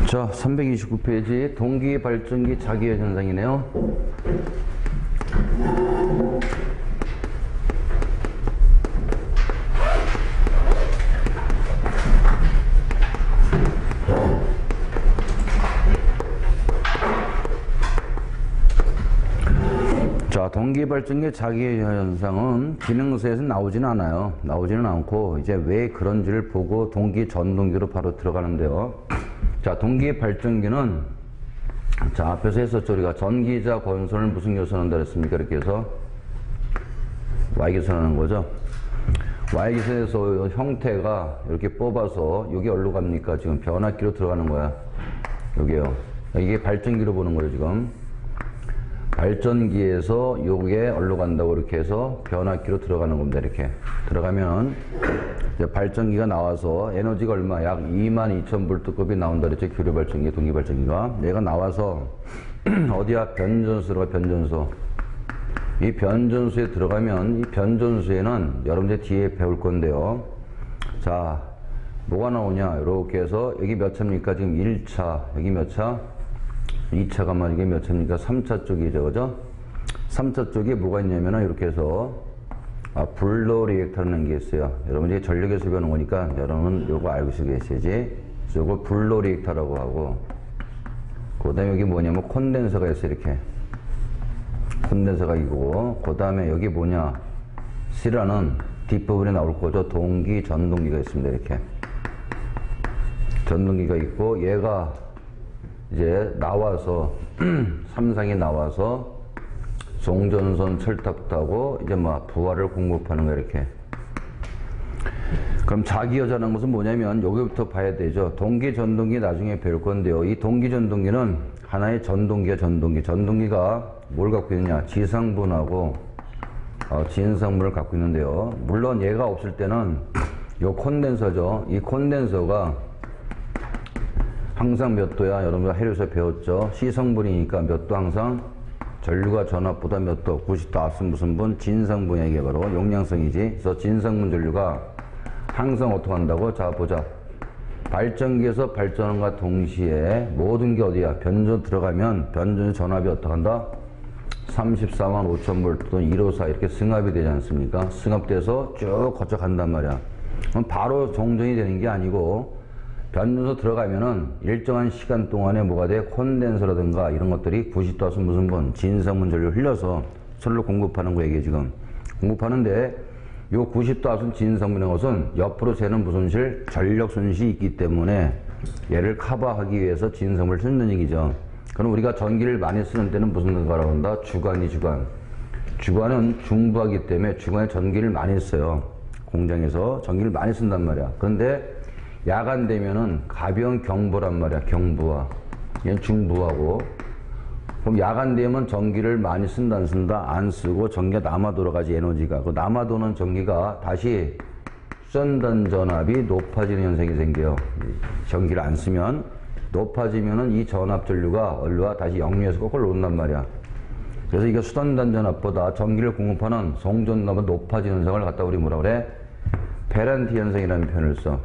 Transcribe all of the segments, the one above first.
자, 329페이지 동기 발전기 자기의 현상이네요. 자, 동기 발전기 자기의 현상은 기능서에서 나오지는 않아요. 나오지는 않고 이제 왜 그런지를 보고 동기 전동기로 바로 들어가는데요. 자, 동기 발전기는 자, 앞에서 했었죠. 우리가 전기자 권선을 무슨 기선한다 그랬습니까? 이렇게 해서 Y기선하는 거죠. Y기선에서 형태가 이렇게 뽑아서 여기 어디로 갑니까? 지금 변압기로 들어가는 거야. 여기요. 이게 발전기로 보는 거예요, 지금. 발전기에서 요게 어디로 간다고 이렇게 해서 변압기로 들어가는 겁니다. 이렇게 들어가면 이제 발전기가 나와서 에너지가 얼마? 약 22,000V급이 나온다 그랬죠. 교류 발전기, 동기 발전기가. 얘가 나와서 어디야? 변전소가 변전소. 이 변전소에 들어가면 이 변전소에는 여러분들 뒤에 배울 건데요. 자, 뭐가 나오냐? 이렇게 해서 여기 몇 차입니까? 지금 1차. 여기 몇 차? 2차가 만 이게 몇 차입니까? 3차 쪽이죠. 그죠? 3차 쪽에 뭐가 있냐면은 이렇게 해서 블로 리액터라는 게 있어요. 여러분 이제 전력에서 배우는 거니까 여러분은 요거 알고 계셔야지. 요거 블로 리액터라고 하고, 그 다음에 여기 뭐냐면 콘덴서가 있어요. 이렇게 콘덴서가 있고, 그 다음에 여기 뭐냐, C라는 뒷부분에 나올 거죠. 동기 전동기가 있습니다. 이렇게 전동기가 있고, 얘가 이제 나와서 삼상이 나와서 송전선 철탑 타고 이제 막 부하를 공급하는 거. 이렇게. 그럼 자기 여자라는 것은 뭐냐면 여기부터 봐야 되죠. 동기 전동기 나중에 배울 건데요. 이 동기 전동기는 하나의 전동기야. 전동기가 뭘 갖고 있느냐, 지상분하고 진상분을 갖고 있는데요. 물론 얘가 없을 때는 요 콘덴서죠. 이 콘덴서가 항상 몇 도야? 여러분들 해류에서 배웠죠. C성분이니까 몇 도? 항상 전류가 전압보다 몇 도? 90도. 앞선 무슨 분? 진상분이야. 이게 바로 용량성이지. 그래서 진상분 전류가 항상 어떻게 한다고? 자, 보자. 발전기에서 발전함과 동시에 모든 게 어디야? 변전 들어가면 변전 전압이 어떻게 한다? 345,000V 또는 154 이렇게 승합이 되지 않습니까? 승합돼서 쭉 거쳐 간단 말이야. 그럼 바로 정전이 되는 게 아니고, 변전소 들어가면은 일정한 시간 동안에 뭐가 돼? 콘덴서라든가 이런 것들이 90도 앞선 무슨 분? 진상분 전류를 흘려서 서로 공급하는 거 얘기해. 지금 공급하는데 요 90도 앞선 진상분의 것은 옆으로 새는 무슨 실? 전력 손실이 있기 때문에 얘를 커버하기 위해서 진상분을 쓰는 얘기죠. 그럼 우리가 전기를 많이 쓰는 때는 무슨 거라고 한다? 주관이 주관. 주관은 중부하기 때문에 주관에 전기를 많이 써요. 공장에서 전기를 많이 쓴단 말이야. 그런데 야간 되면은 가벼운 경부란 말이야. 경부하. 얘는 중부하고. 그럼 야간 되면 전기를 많이 쓴다, 안 쓴다? 안 쓰고 전기가 남아 돌아가지, 에너지가. 그 남아 도는 전기가 다시 수전단 전압이 높아지는 현상이 생겨요. 전기를 안 쓰면 높아지면은 이 전압 전류가 얼루와 다시 역류해서 거꾸로 온단 말이야. 그래서 이게 수전단 전압보다 전기를 공급하는 송전압은 높아지는 현상을 갖다 우리 뭐라 그래? 페란티 현상이라는 표현을 써.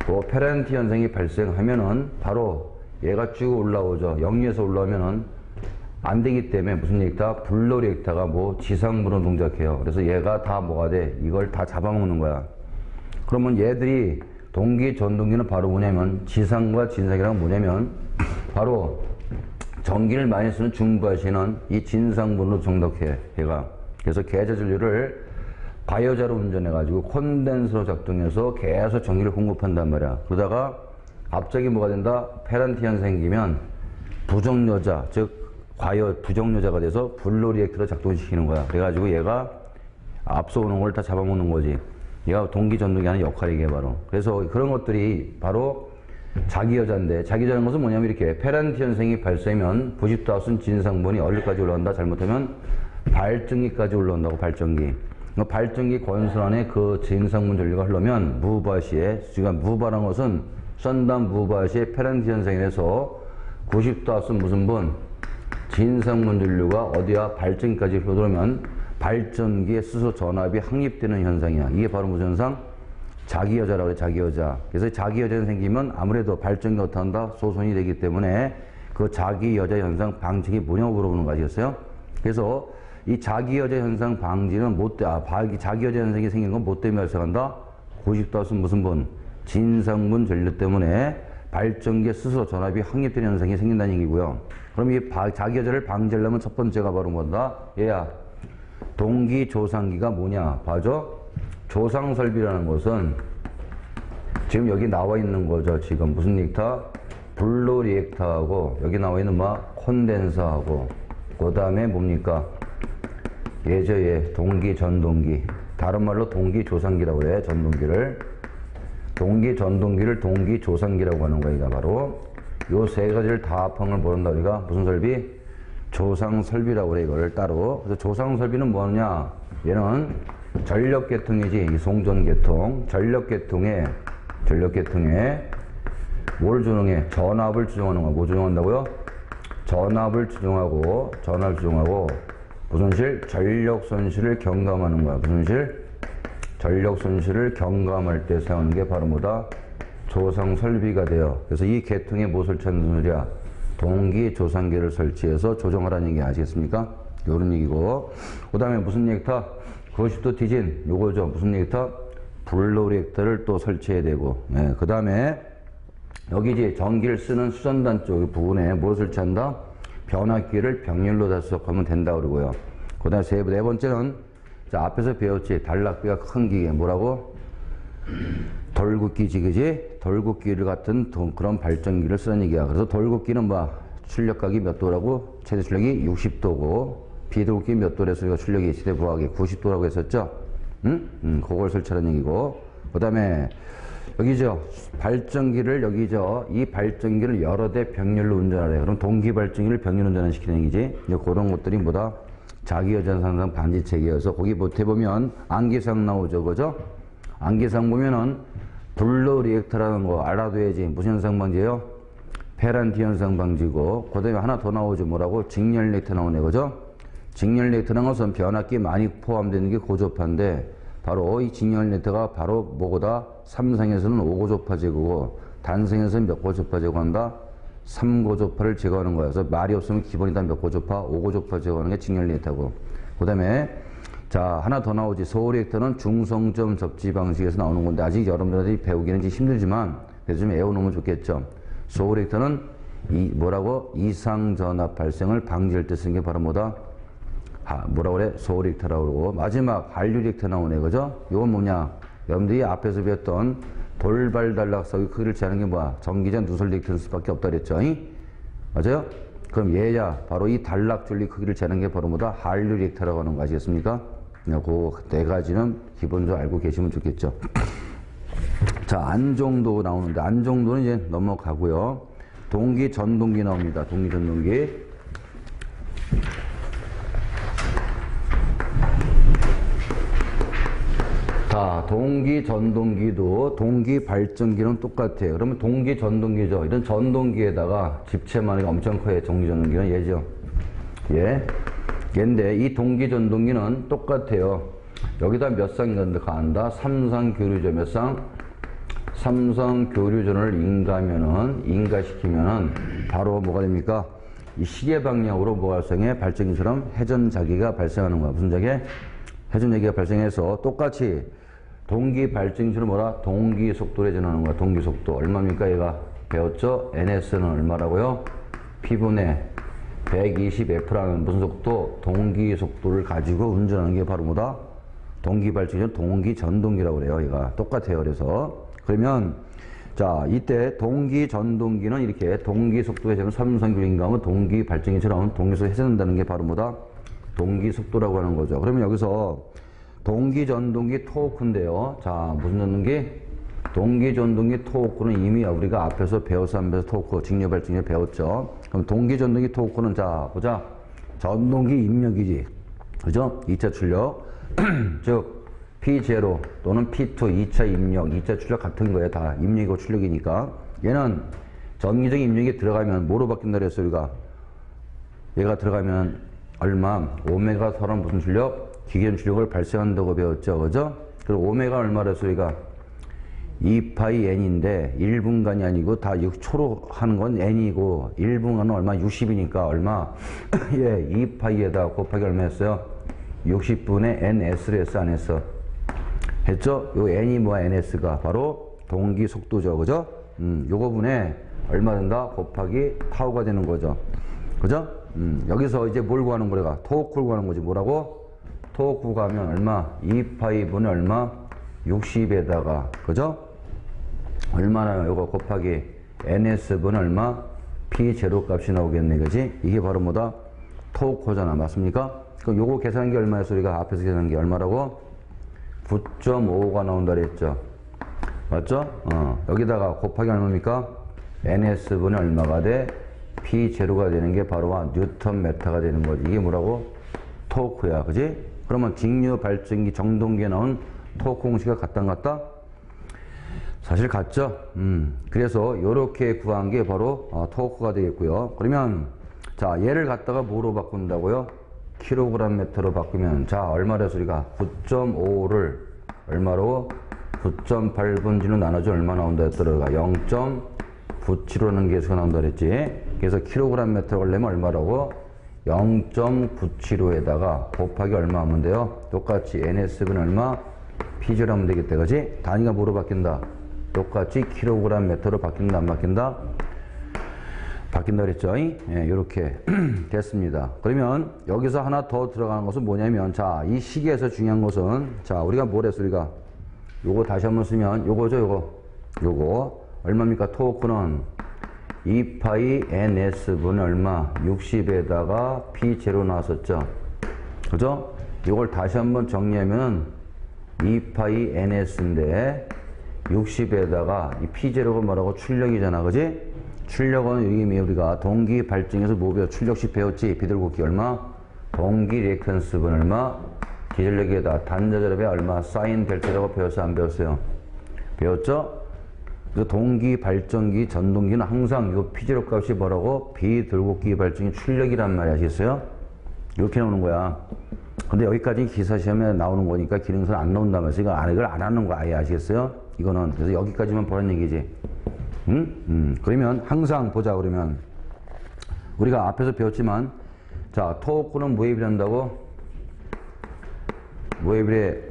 그 페란티 현상이 발생하면은 바로 얘가 쭉 올라오죠. 역류에서 올라오면은 안 되기 때문에 무슨 리액터? 블로 리액터가 뭐 지상분으로 동작해요. 그래서 얘가 다 뭐가 돼? 이걸 다 잡아먹는 거야. 그러면 얘들이 동기 전동기는 바로 뭐냐면 지상과 진상이랑 뭐냐면 바로 전기를 많이 쓰는 중부하시는 이 진상분으로 정독해. 얘가. 그래서 계좌 전류를 과여자로 운전해가지고 콘덴서로 작동해서 계속 전기를 공급한단 말이야. 그러다가 갑자기 뭐가 된다? 페란티 현상이 생기면 부정여자, 즉 과여 부정여자가 돼서 블로 리액터로 작동시키는 거야. 그래가지고 얘가 앞서 오는 걸 다 잡아먹는 거지. 얘가 동기 전동기 하는 역할이 이게 바로. 그래서 그런 것들이 바로 자기 여자인데, 자기 여자는 것은 뭐냐면 이렇게 페란티 현상이 발생하면 90도 앞선 진상분이 어디까지 올라간다? 잘못하면 발전기까지 올라온다고. 발전기. 발전기 권선 안에 그 진상분 전류가 흐르면 무바시에, 지금 무바라는 것은 썬단 무바시의 페란티 현상이 돼서 90도 앞선 무슨 분? 진상분 전류가 어디야? 발전기까지 흐르면 발전기에 스스로 전압이 확립되는 현상이야. 이게 바로 무슨 현상? 자기 여자라고 그래, 자기 여자. 그래서 자기 여자 생기면 아무래도 발전기 어떻게 한다? 소손이 되기 때문에 그 자기 여자 현상 방지가 뭐냐고 물어보는 거 아시겠어요? 그래서 이 자기 여자 현상 방지는 자기 여자 현상이 생기는 건 뭐 때문에 발생한다? 고집도수 무슨 분? 진상분 전류 때문에 발전기 스스로 전압이 확립되는 현상이 생긴다는 얘기고요. 그럼 이 자기 여자를 방지하려면 첫 번째가 바로 뭐다? 얘야, 동기 조상기가 뭐냐? 봐줘. 조상설비라는 것은 지금 여기 나와 있는 거죠. 지금 무슨 리액터? 블루 리액터하고 여기 나와 있는 뭐 콘덴서하고 그 다음에 뭡니까? 얘 동기 전동기. 다른 말로 동기 조상기라고 그래. 전동기를. 동기 전동기를 동기 조상기라고 하는 거야. 이가 바로 요 세 가지를 다 합한 걸 모른다. 우리가 무슨 설비? 조상설비라고 그래. 이거를 따로. 그래서 조상설비는 뭐냐? 얘는 전력계통이지. 이 송전계통. 전력계통에 뭘 조정해? 전압을 조정하는 거야. 뭐 조정한다고요? 전압을 조정하고 무슨 실? 전력 손실을 경감하는 거야. 무슨 실? 전력 손실을 경감할 때 사용하는 게 바로 뭐다? 조상 설비가 돼요. 그래서 이 계통에 뭐 설치하는 소리야? 동기 조상기를 설치해서 조정하라는 얘기 아시겠습니까? 요런 얘기고. 그 다음에 무슨 리액터? 그것이 또 디진. 요거죠. 무슨 리액터? 블루 리액터를 또 설치해야 되고. 네. 그 다음에 여기 이제 전기를 쓰는 수전단 쪽 부분에 뭘 설치한다? 변압기를 병렬로 다수하면 된다 그러고요. 그 다음에 네 번째는 자, 앞에서 배웠지. 단락비가 큰 기계 뭐라고? 돌국기지, 그지? 돌국기를 같은 그런 발전기를 쓰는 얘기야. 그래서 돌국기는 뭐 출력각이 몇 도라고? 최대 출력이 60도고 비돌국기 몇 도래서 우리가 출력이 시대 부하기 90도라고 했었죠? 응? 그걸 설치하는 얘기고. 그 다음에 여기죠. 발전기를 여기죠. 이 발전기를 여러 대 병렬로 운전하래요. 그럼 동기 발전기를 병렬 운전을 시키는 얘기지. 이제 그런 것들이 뭐다? 자기 여자 상상 반지체계여서 거기 못해 보면 안기상 나오죠. 그죠? 안기상 보면은 블루 리액터라는 거 알아둬야지. 무슨 현상 방지예요? 페란티 현상 방지고. 그 다음에 하나 더 나오죠. 뭐라고? 직렬 리액터 나오네. 그죠? 직렬 리액터라는 것은 변압기 많이 포함되는 게 고조파인데 바로 이 직렬 리액터가 바로 뭐보다 삼성에서는 5고조파 제거고 단성에서는 몇 고조파 제거한다? 3고조파를 제거하는 거야. 그래서 말이 없으면 기본이 다 몇 고조파? 5고조파 제거하는 게 직렬 리액터고. 그 다음에 자 하나 더 나오지. 소호 리액터는 중성점 접지 방식에서 나오는 건데 아직 여러분들이 배우기는 좀 힘들지만 그래서 좀 외워놓으면 좋겠죠. 소호 리액터는 뭐라고? 이상전압 발생을 방지할 때 쓰는 게 바로 뭐다? 뭐라고 그래? 소호 리액터라고 그러고. 마지막 한류 리액터 나오네. 그죠? 이건 뭐냐? 여러분들이 앞에서 배웠던 돌발 단락석의 크기를 재는 게 뭐야? 전기전 누설 리액터일 수밖에 없다 그랬죠? 맞아요? 그럼 얘야 바로 이 단락줄리 크기를 재는 게 바로 뭐다? 한류 리액터라고 하는 거 아시겠습니까? 그 네 가지는 기본적으로 알고 계시면 좋겠죠. 자, 안정도 나오는데 안정도는 이제 넘어가고요. 동기 전동기 나옵니다. 동기 전동기. 자, 동기 전동기도 동기 발전기는 똑같아요. 그러면 동기 전동기죠. 이런 전동기에다가 집체만이 엄청 커요. 동기 전동기는 얘죠. 얘인데 이 동기 전동기는 똑같아요. 여기다 몇 상 간다? 3상 교류전. 몇 상? 3상 교류전을 인가시키면은 바로 뭐가 됩니까? 이 시계 방향으로 뭐가 발생해? 발전기처럼 회전자기가 발생하는 거야. 무슨 자기? 회전자기가 발생해서 똑같이 동기 발전기처럼 뭐라? 동기 속도로 회전하는 거야. 동기 속도. 얼마입니까? 얘가 배웠죠? NS는 얼마라고요? P분의 120F라는 무슨 속도? 동기 속도를 가지고 운전하는 게 바로 뭐다? 동기 발전기는 동기 전동기라고 그래요. 얘가 똑같아요. 그래서 그러면 자 이때 동기 전동기는 이렇게 동기 속도 회전을 삼성교류인가 하면 동기 발전기처럼 동기 속도 회전한다는 게 바로 뭐다? 동기 속도라고 하는 거죠. 그러면 여기서 동기 전동기 토크인데요. 자 무슨 전동기? 동기 전동기 토크는 이미 우리가 앞에서 배워서 하면서 토크 직렬 발전기 배웠죠. 그럼 동기 전동기 토크는 자 보자. 전동기 입력이지. 그죠? 2차 출력. 즉 P0 또는 P2 2차 입력, 2차 출력 같은 거예요. 다 입력이고 출력이니까. 얘는 전기적인 입력이 들어가면 뭐로 바뀐다 그랬어요, 우리가? 얘가 들어가면 얼마? 오메가 서란 무슨 출력? 기계전 출력을 발생한다고 배웠죠. 그죠? 그리고 오메가 얼마랬어요, 우리가? 2파이 n인데 1분간이 아니고 다 6초로 하는 건 n이고 1분간은 얼마? 60이니까 얼마? 예, 2파이에다 곱하기 얼마였어요? 60분의 ns를 했어, 안 했어? 했죠? 요 n이 뭐야? ns가 바로 동기 속도죠, 그죠? 요거 분에 얼마 된다? 곱하기 타우가 되는 거죠, 그죠? 여기서 이제 뭘 구하는 거래가? 토크를 구하는 거지. 뭐라고? 토크 구하면 얼마? 2파이 분의 얼마? 60에다가, 그죠? 얼마나 요거 곱하기 ns분 얼마? p0 값이 나오겠네, 그지? 이게 바로 뭐다? 토크잖아, 맞습니까? 그럼 요거 계산한 게 얼마였어? 우리가 앞에서 계산한 게 얼마라고? 9.55가 나온다 그랬죠. 맞죠? 여기다가 곱하기 얼마입니까? ns분이 얼마가 돼? p0가 되는 게 바로 뉴턴 메타가 되는 거지. 이게 뭐라고? 토크야, 그지? 그러면 직류 발전기 정동기에 나온 토크 공식이 같다 안 같다? 사실 같죠? 그래서 요렇게 구한 게 바로 토크가 되겠고요. 그러면 자, 얘를 갖다가 뭐로 바꾼다고요? 킬로그램 메터로 바꾸면 자, 얼마래서 우리가 9.5를 얼마로? 9.8분지로 나눠줘 얼마 나온다 했더라? 0.97호라는 계수가 나온다 그랬지? 그래서 킬로그램 메터를 하려면 얼마라고? 0.975에다가 곱하기 얼마 하면 돼요? 똑같이 ns분 얼마? p0 하면 되겠다, 그지? 단위가 뭐로 바뀐다? 똑같이 킬로그램 메터로 바뀐다, 안 바뀐다? 바뀐다 그랬죠? 예, 이렇게 됐습니다. 그러면 여기서 하나 더 들어가는 것은 뭐냐면 자, 이 시계에서 중요한 것은 자, 우리가 뭘 했어? 우리가 요거 다시 한번 쓰면 요거죠, 요거 얼마입니까? 토크는 2파이 ns분 얼마? 60에다가 p0 나왔었죠, 그죠? 요걸 다시 한번 정리하면 2파이 ns인데 60에다가 이 p0가 뭐라고? 출력이잖아, 그지? 출력은 여기 우리가 동기 발전에서 뭐 배워? 출력식 배웠지? 비둘기기 얼마? 동기 리액턴스분 얼마? 기전력에다 단자절압에 얼마? 사인 델타라고 배웠어요, 안 배웠어요? 배웠죠? 그래서 동기 발전기 전동기는 항상 이 p0 값이 뭐라고? 비둘기기 발전기 출력이란 말이 아시겠어요? 이렇게 나오는 거야. 근데 여기까지 기사 시험에 나오는 거니까 기능선 안 나온다면서 이걸 안 하는 거 아예 아시겠어요? 이거는 그래서 여기까지만 보라는 얘기지. 그러면 항상 보자. 그러면 우리가 앞에서 배웠지만 자, 토크는 뭐에 비례한다고? 뭐에 비례?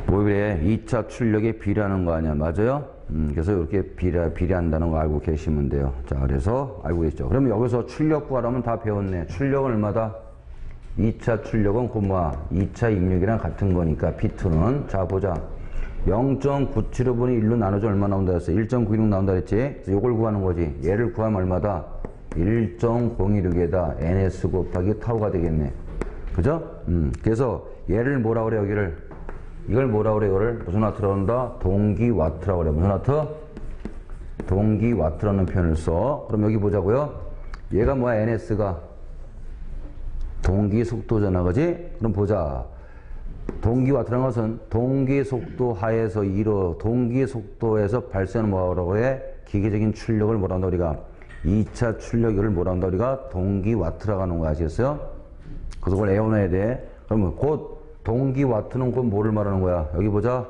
2차 출력에 비례하는 거 아니야, 맞아요? 그래서 이렇게 비례한다는 거 알고 계시면 돼요. 자, 그래서 알고 계시죠. 그러면 여기서 출력 구하라면 다 배웠네. 출력은 얼마다? 2차 출력은 그 뭐야? 2차 입력이랑 같은 거니까 P2는 자, 보자. 0.975분의 1로 나눠줘 얼마 나온다 했어? 1.916 나온다 했지? 그래서 요걸 구하는 거지. 얘를 구하면 얼마다? 1.016에다 ns 곱하기 타우가 되겠네. 그죠? 그래서 얘를 뭐라 그래, 여기를? 이걸 뭐라 그래, 이거를? 무슨 와트라고 한다? 동기 와트라고 그래. 무슨 와트? 동기 와트라는 표현을 써. 그럼 여기 보자고요. 얘가 뭐야, ns가? 동기 속도잖아, 그지? 그럼 보자. 동기 와트라는 것은 동기 속도 하에서 동기 속도에서 발생하는 뭐라고 해? 기계적인 출력을 뭐라 한다 우리가? 2차 출력을 뭐라 한다 우리가? 동기 와트라고 하는 거 아시겠어요? 그래서 그걸 외워놔야 돼. 그러면 곧 동기 와트는 곧 뭐를 말하는 거야? 여기 보자.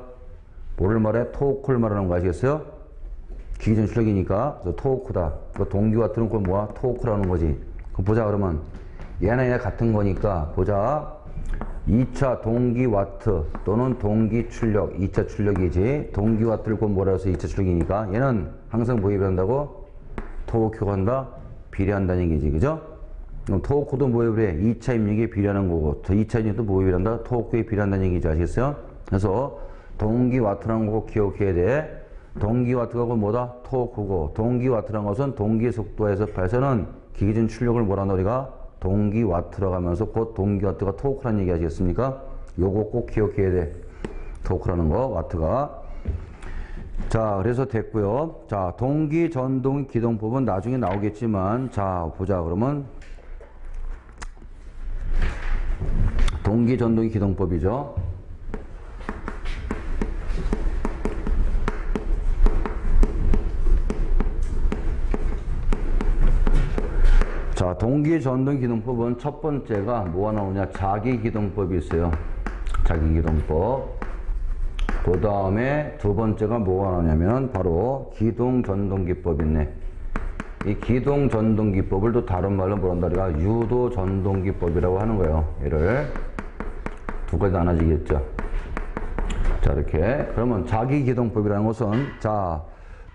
뭐를 말해? 토크를 말하는 거 아시겠어요? 기계적인 출력이니까. 그래서 토크다. 동기 와트는 곧 뭐야? 토크라는 거지. 그럼 보자. 그러면 얘나 얘나 같은 거니까 보자. 2차 동기 와트 또는 동기 출력, 2차 출력이지. 동기 와트를 곧 뭐라 해서 2차 출력이니까 얘는 항상 뭐에 비례한다고? 토크가 한다? 비례한다는 얘기지, 그죠? 그럼 토크도 뭐에 비례해? 2차 입력에 비례하는 거고, 2차 입력도 뭐에 비례한다? 토크에 비례한다는 얘기지, 아시겠어요? 그래서 동기 와트라는 거 기억해야 돼. 동기 와트가 곧 뭐다? 토크고, 동기 와트라는 것은 동기 속도에서 발생하는 기계적인 출력을 뭐라 한다 우리가? 동기 와트라고 하면서 곧 동기 와트가 토크라는 얘기 아시겠습니까? 요거 꼭 기억해야 돼. 토크라는 거, 와트가. 자, 그래서 됐고요. 자, 동기 전동 기동법은 나중에 나오겠지만, 자, 보자. 그러면 동기 전동 기동법이죠. 자, 동기전동기동법은 첫 번째가 뭐가 나오냐? 자기기동법이 있어요. 자기기동법. 그 다음에 두 번째가 뭐가 나오냐면 바로 기동전동기법 있네. 이 기동전동기법을 또 다른 말로 뭐란다 우리가 유도전동기법이라고 하는 거예요. 얘를 두 가지 나눠지겠죠. 자, 이렇게 그러면 자기기동법이라는 것은 자,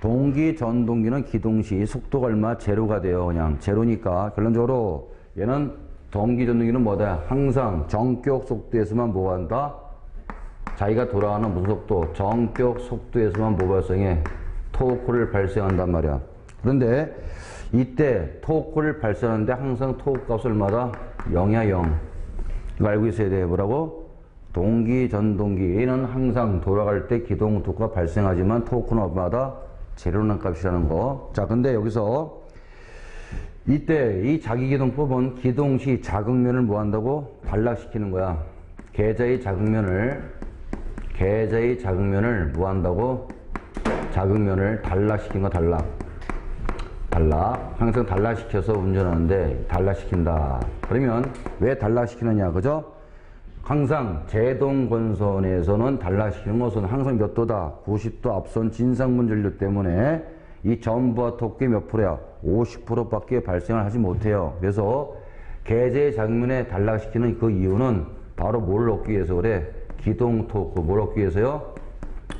동기전동기는 기동시 속도가 얼마? 제로가 돼요. 그냥 제로니까 결론적으로 얘는 동기전동기는 뭐다? 항상 정격 속도에서만 뭐 한다? 자기가 돌아가는 무슨 속도? 정격 속도에서만 뭐 발생해? 토크를 발생한단 말이야. 그런데 이때 토크를 발생하는데 항상 토크 값을 얼마다? 0이야 0. 이거 알고 있어야 돼. 뭐라고? 동기전동기 얘는 항상 돌아갈 때 기동 토크가 발생하지만 토크는 얼마다? 제로라는 값이라는 거. 자, 근데 여기서 이때 이 자기기동법은 기동시 자극면을 뭐 한다고? 단락시키는 거야. 계좌의 자극면을 뭐 한다고? 자극면을 단락시킨 거 단락. 항상 단락시켜서 운전하는데 단락시킨다. 그러면 왜 단락시키느냐, 그죠? 항상 제동건선에서는 단락시키는 것은 항상 몇 도다? 90도 앞선 진상문전류 때문에 이 전부와 토크의 몇 프로야? 50%밖에 발생을 하지 못해요. 그래서 계좌의 장면에 단락시키는 그 이유는 바로 뭘 얻기 위해서 그래? 기동 토크. 뭘 얻기 위해서요?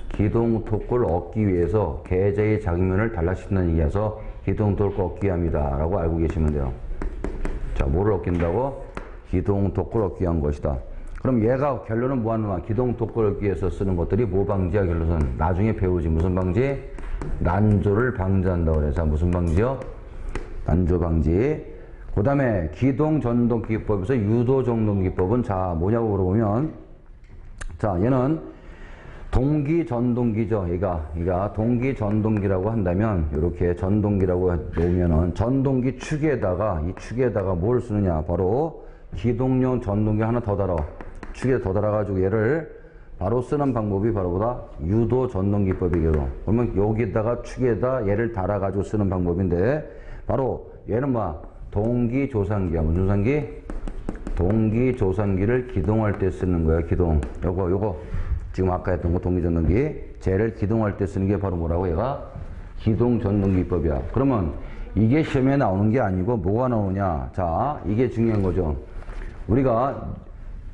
기동 토크를 얻기 위해서 계좌의 장면을 단락시키는 얘기여서 기동 토크를 얻기 위함이다 라고 알고 계시면 돼요. 자, 뭐를 얻긴다고? 기동 토크를 얻기 위한 것이다. 그럼 얘가 결론은 뭐 하는 거야? 기동 토크를 얻기 위해서 쓰는 것들이 뭐 방지야? 결론은 나중에 배우지. 무슨 방지? 난조를 방지한다고 그래. 자, 무슨 방지요? 난조 방지. 그 다음에 기동전동기법에서 유도전동기법은 자, 뭐냐고 물어보면 자, 얘는 동기전동기죠. 얘가 동기전동기라고 한다면 이렇게 전동기라고 놓으면은 전동기 축에다가 이 축에다가 뭘 쓰느냐? 바로 기동용 전동기 하나 더 달아. 축에 더 달아가지고 얘를 바로 쓰는 방법이 바로 보다 유도전동기법이거든. 그러면 여기다가 축에다 얘를 달아가지고 쓰는 방법인데 바로 얘는 뭐 동기조산기야. 무슨 조산기? 동기조산기를 기동할 때 쓰는 거야. 기동. 요거 지금 아까 했던 거 동기전동기. 쟤를 기동할 때 쓰는 게 바로 뭐라고? 얘가 기동전동기법이야. 그러면 이게 시험에 나오는 게 아니고 뭐가 나오냐? 자, 이게 중요한 거죠. 우리가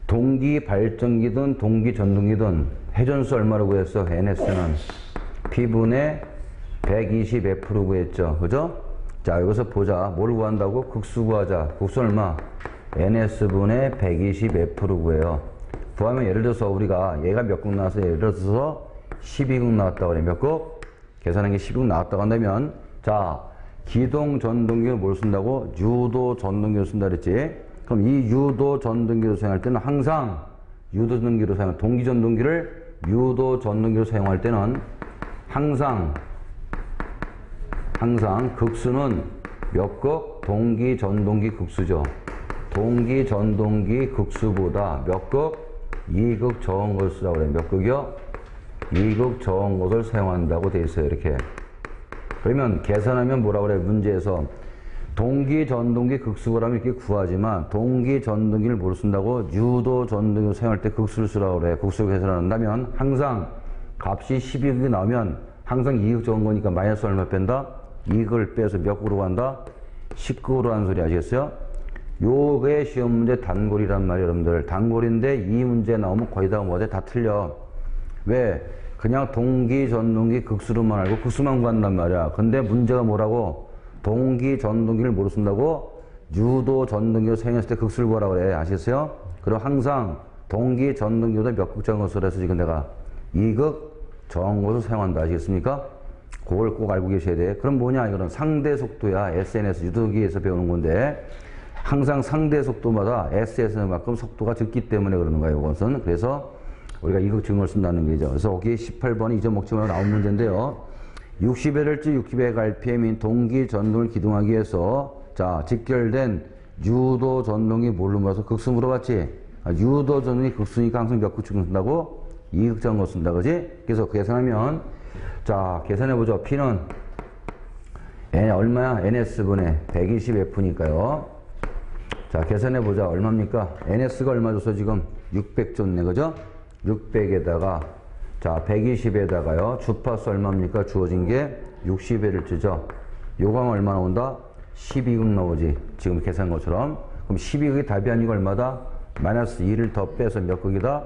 동기발전기든 동기전동기든 회전수 얼마로 구했어? NS는 P분의 120F로 구했죠. 그죠? 자, 여기서 보자. 뭘 구한다고? 극수 구하자. 극수 얼마? NS분의 120F로 구해요. 구하면 예를 들어서 우리가 얘가 몇 국 나와서 예를 들어서 12국 나왔다고 그래. 몇 국? 계산한 게 12국 나왔다고 한다면 자, 기동전동기를 뭘 쓴다고? 유도전동기를 쓴다 그랬지? 그럼 이 유도전동기로 사용할 때는 항상 유도전동기로 사용, 동기전동기를 유도전동기로 사용할 때는 항상 극수는 몇 극? 동기전동기 극수죠. 동기전동기 극수보다 몇 극? 2극 저온 것을 쓰라고 그래. 몇 극이요? 2극 저온 것을 사용한다고 돼 있어요. 이렇게. 그러면 계산하면 뭐라고 그래? 문제에서 동기전동기 극수라면 이렇게 구하지만 동기전동기를 뭘 쓴다고? 유도전동기를 사용할 때 극수를 쓰라고 그래. 극수를 계산한다면 항상 값이 12극이 나오면 항상 2극 적은 거니까 마이너스 얼마 뺀다? 2극을 빼서 몇 극으로 간다? 10극으로 하는 소리 아시겠어요? 요게 시험 문제 단골이란 말이에요, 여러분들. 단골인데 이 문제 나오면 거의 다 뭐돼? 다 틀려. 왜? 그냥 동기전동기 극수로만 알고 극수만 구한단 말이야. 근데 문제가 뭐라고? 동기전동기를 뭐로 쓴다고? 유도전동기로 사용했을 때 극수를 구하라고 그래. 아시겠어요? 그리고 항상 동기전동기보다 몇 극 적은 것을 해서 지금 내가 2극 적은 것을 사용한다. 아시겠습니까? 그걸 꼭 알고 계셔야 돼. 그럼 뭐냐? 이거는 상대 속도야. SNS 유도기에서 배우는 건데 항상 상대 속도마다 SS만큼 속도가 적기 때문에 그러는 거예요. 이것은. 그래서 우리가 이극 증을 쓴다는 거죠. 그래서 여기 18번이 잊어먹지만 나온 문제인데요. 60Hz 60의 RPM인 동기 전동을 기동하기 위해서 자, 직결된 유도 전동이 뭘로 물어서 극수 물어봤지? 유도 전동이 극수니까 항상 몇 극 쓴다고? 2극 정도 쓴다. 그지? 그래서 계산하면 자, 계산해보죠. P는 얼마야? NS분의 120F니까요. 자, 계산해보자. 얼마입니까? NS가 얼마 줬어, 지금? 600 줬네, 그죠? 600에다가, 자, 120에다가요. 주파수 얼마입니까? 주어진 게 60Hz죠. 요강 얼마 나온다? 12극 나오지. 지금 계산한 것처럼. 그럼 12극이 답이 아니고 얼마다? 마이너스 2를 더 빼서 몇 극이다?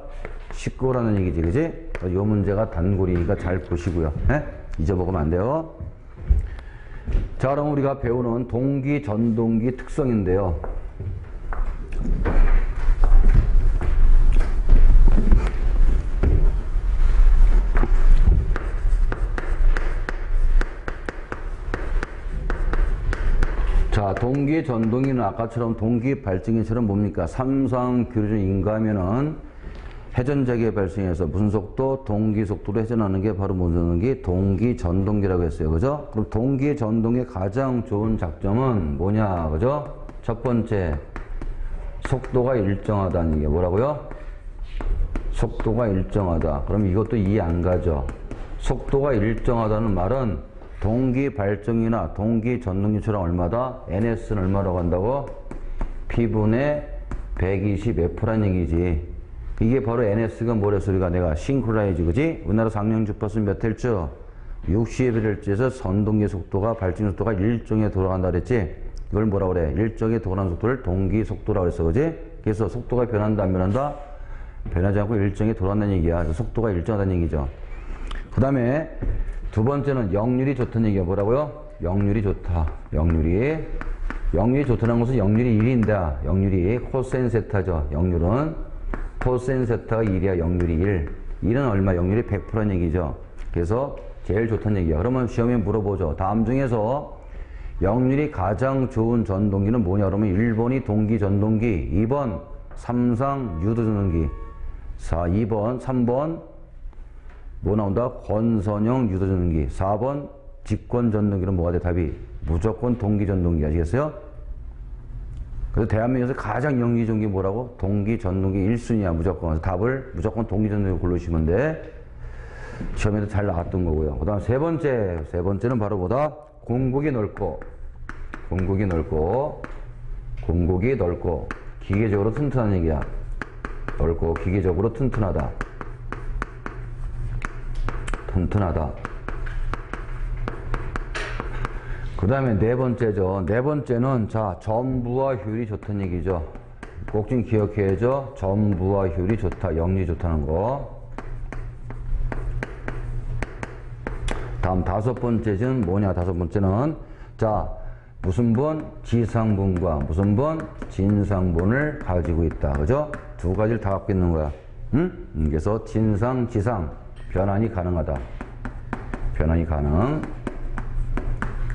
19라는 얘기지, 그지? 요 문제가 단골이니까 잘 보시고요. 네? 잊어먹으면 안 돼요. 자, 그럼 우리가 배우는 동기, 전동기 특성인데요. 자, 동기, 전동기는 아까처럼 동기 발생기처럼 뭡니까? 삼상 교류중 인가하면은 회전자기의 발생에서 무슨 속도? 동기 속도로 회전하는 게 바로 무슨 전동기? 동기 전동기라고 했어요. 그죠? 그럼 동기 전동기의 가장 좋은 장점은 뭐냐? 그죠? 첫 번째, 속도가 일정하다는 게 뭐라고요? 속도가 일정하다. 그럼 이것도 이해 안 가죠? 속도가 일정하다는 말은 동기 발정이나 동기 전동기처럼 얼마다? NS는 얼마라고 한다고? P분의 120F란 얘기지. 이게 바로 NS가 뭐래 소리가 내가 싱크로나이즈, 그지? 우리나라 상령 주파수 몇 Hz? 60Hz에서 전동기 속도가 발정 속도가 일정에 돌아간다 그랬지? 이걸 뭐라 그래? 일정에 돌아가는 속도를 동기 속도라고 그랬어, 그지? 그래서 속도가 변한다 안 변한다? 변하지 않고 일정에 돌아간다는 얘기야. 속도가 일정하다는 얘기죠. 그 다음에 두 번째는 역률이 좋다는 얘기야. 뭐라고요? 역률이 좋다. 역률이 좋다는 것은 역률이 1인다. 역률이 코사인 세타죠. 역률은 코사인 세타가 1이야. 역률이 1. 1은 얼마? 역률이 100%란 얘기죠. 그래서 제일 좋다는 얘기야. 그러면 시험에 물어보죠. 다음 중에서 역률이 가장 좋은 전동기는 뭐냐? 그러면 1번이 동기 전동기, 2번 삼상 유도 전동기, 2번, 3번 뭐 나온다? 건선형 유도 전동기, 4번 직권 전동기는 뭐가 돼? 답이 무조건 동기 전동기. 아시겠어요? 그래서 대한민국에서 가장 역리 좋은 게 뭐라고? 동기 전동기 1순위야 무조건. 그래서 답을 무조건 동기 전동기 고르시면 돼. 시험에도 잘 나왔던 거고요. 그 다음 세 번째는 바로 뭐다? 공국이 넓고 기계적으로 튼튼한 얘기야. 넓고 기계적으로 튼튼하다. 그 다음에 네 번째죠. 네 번째는 자, 전부와 효율이 좋다는 얘기죠. 꼭 좀 기억해야죠. 전부와 효율이 좋다. 역리 좋다는 거. 다음 다섯 번째는 뭐냐? 다섯 번째는 자, 무슨 분? 지상분과 무슨 분? 진상분을 가지고 있다. 그죠? 두 가지를 다 갖고 있는 거야. 응? 그래서 진상, 지상 변환이 가능하다. 변환이 가능.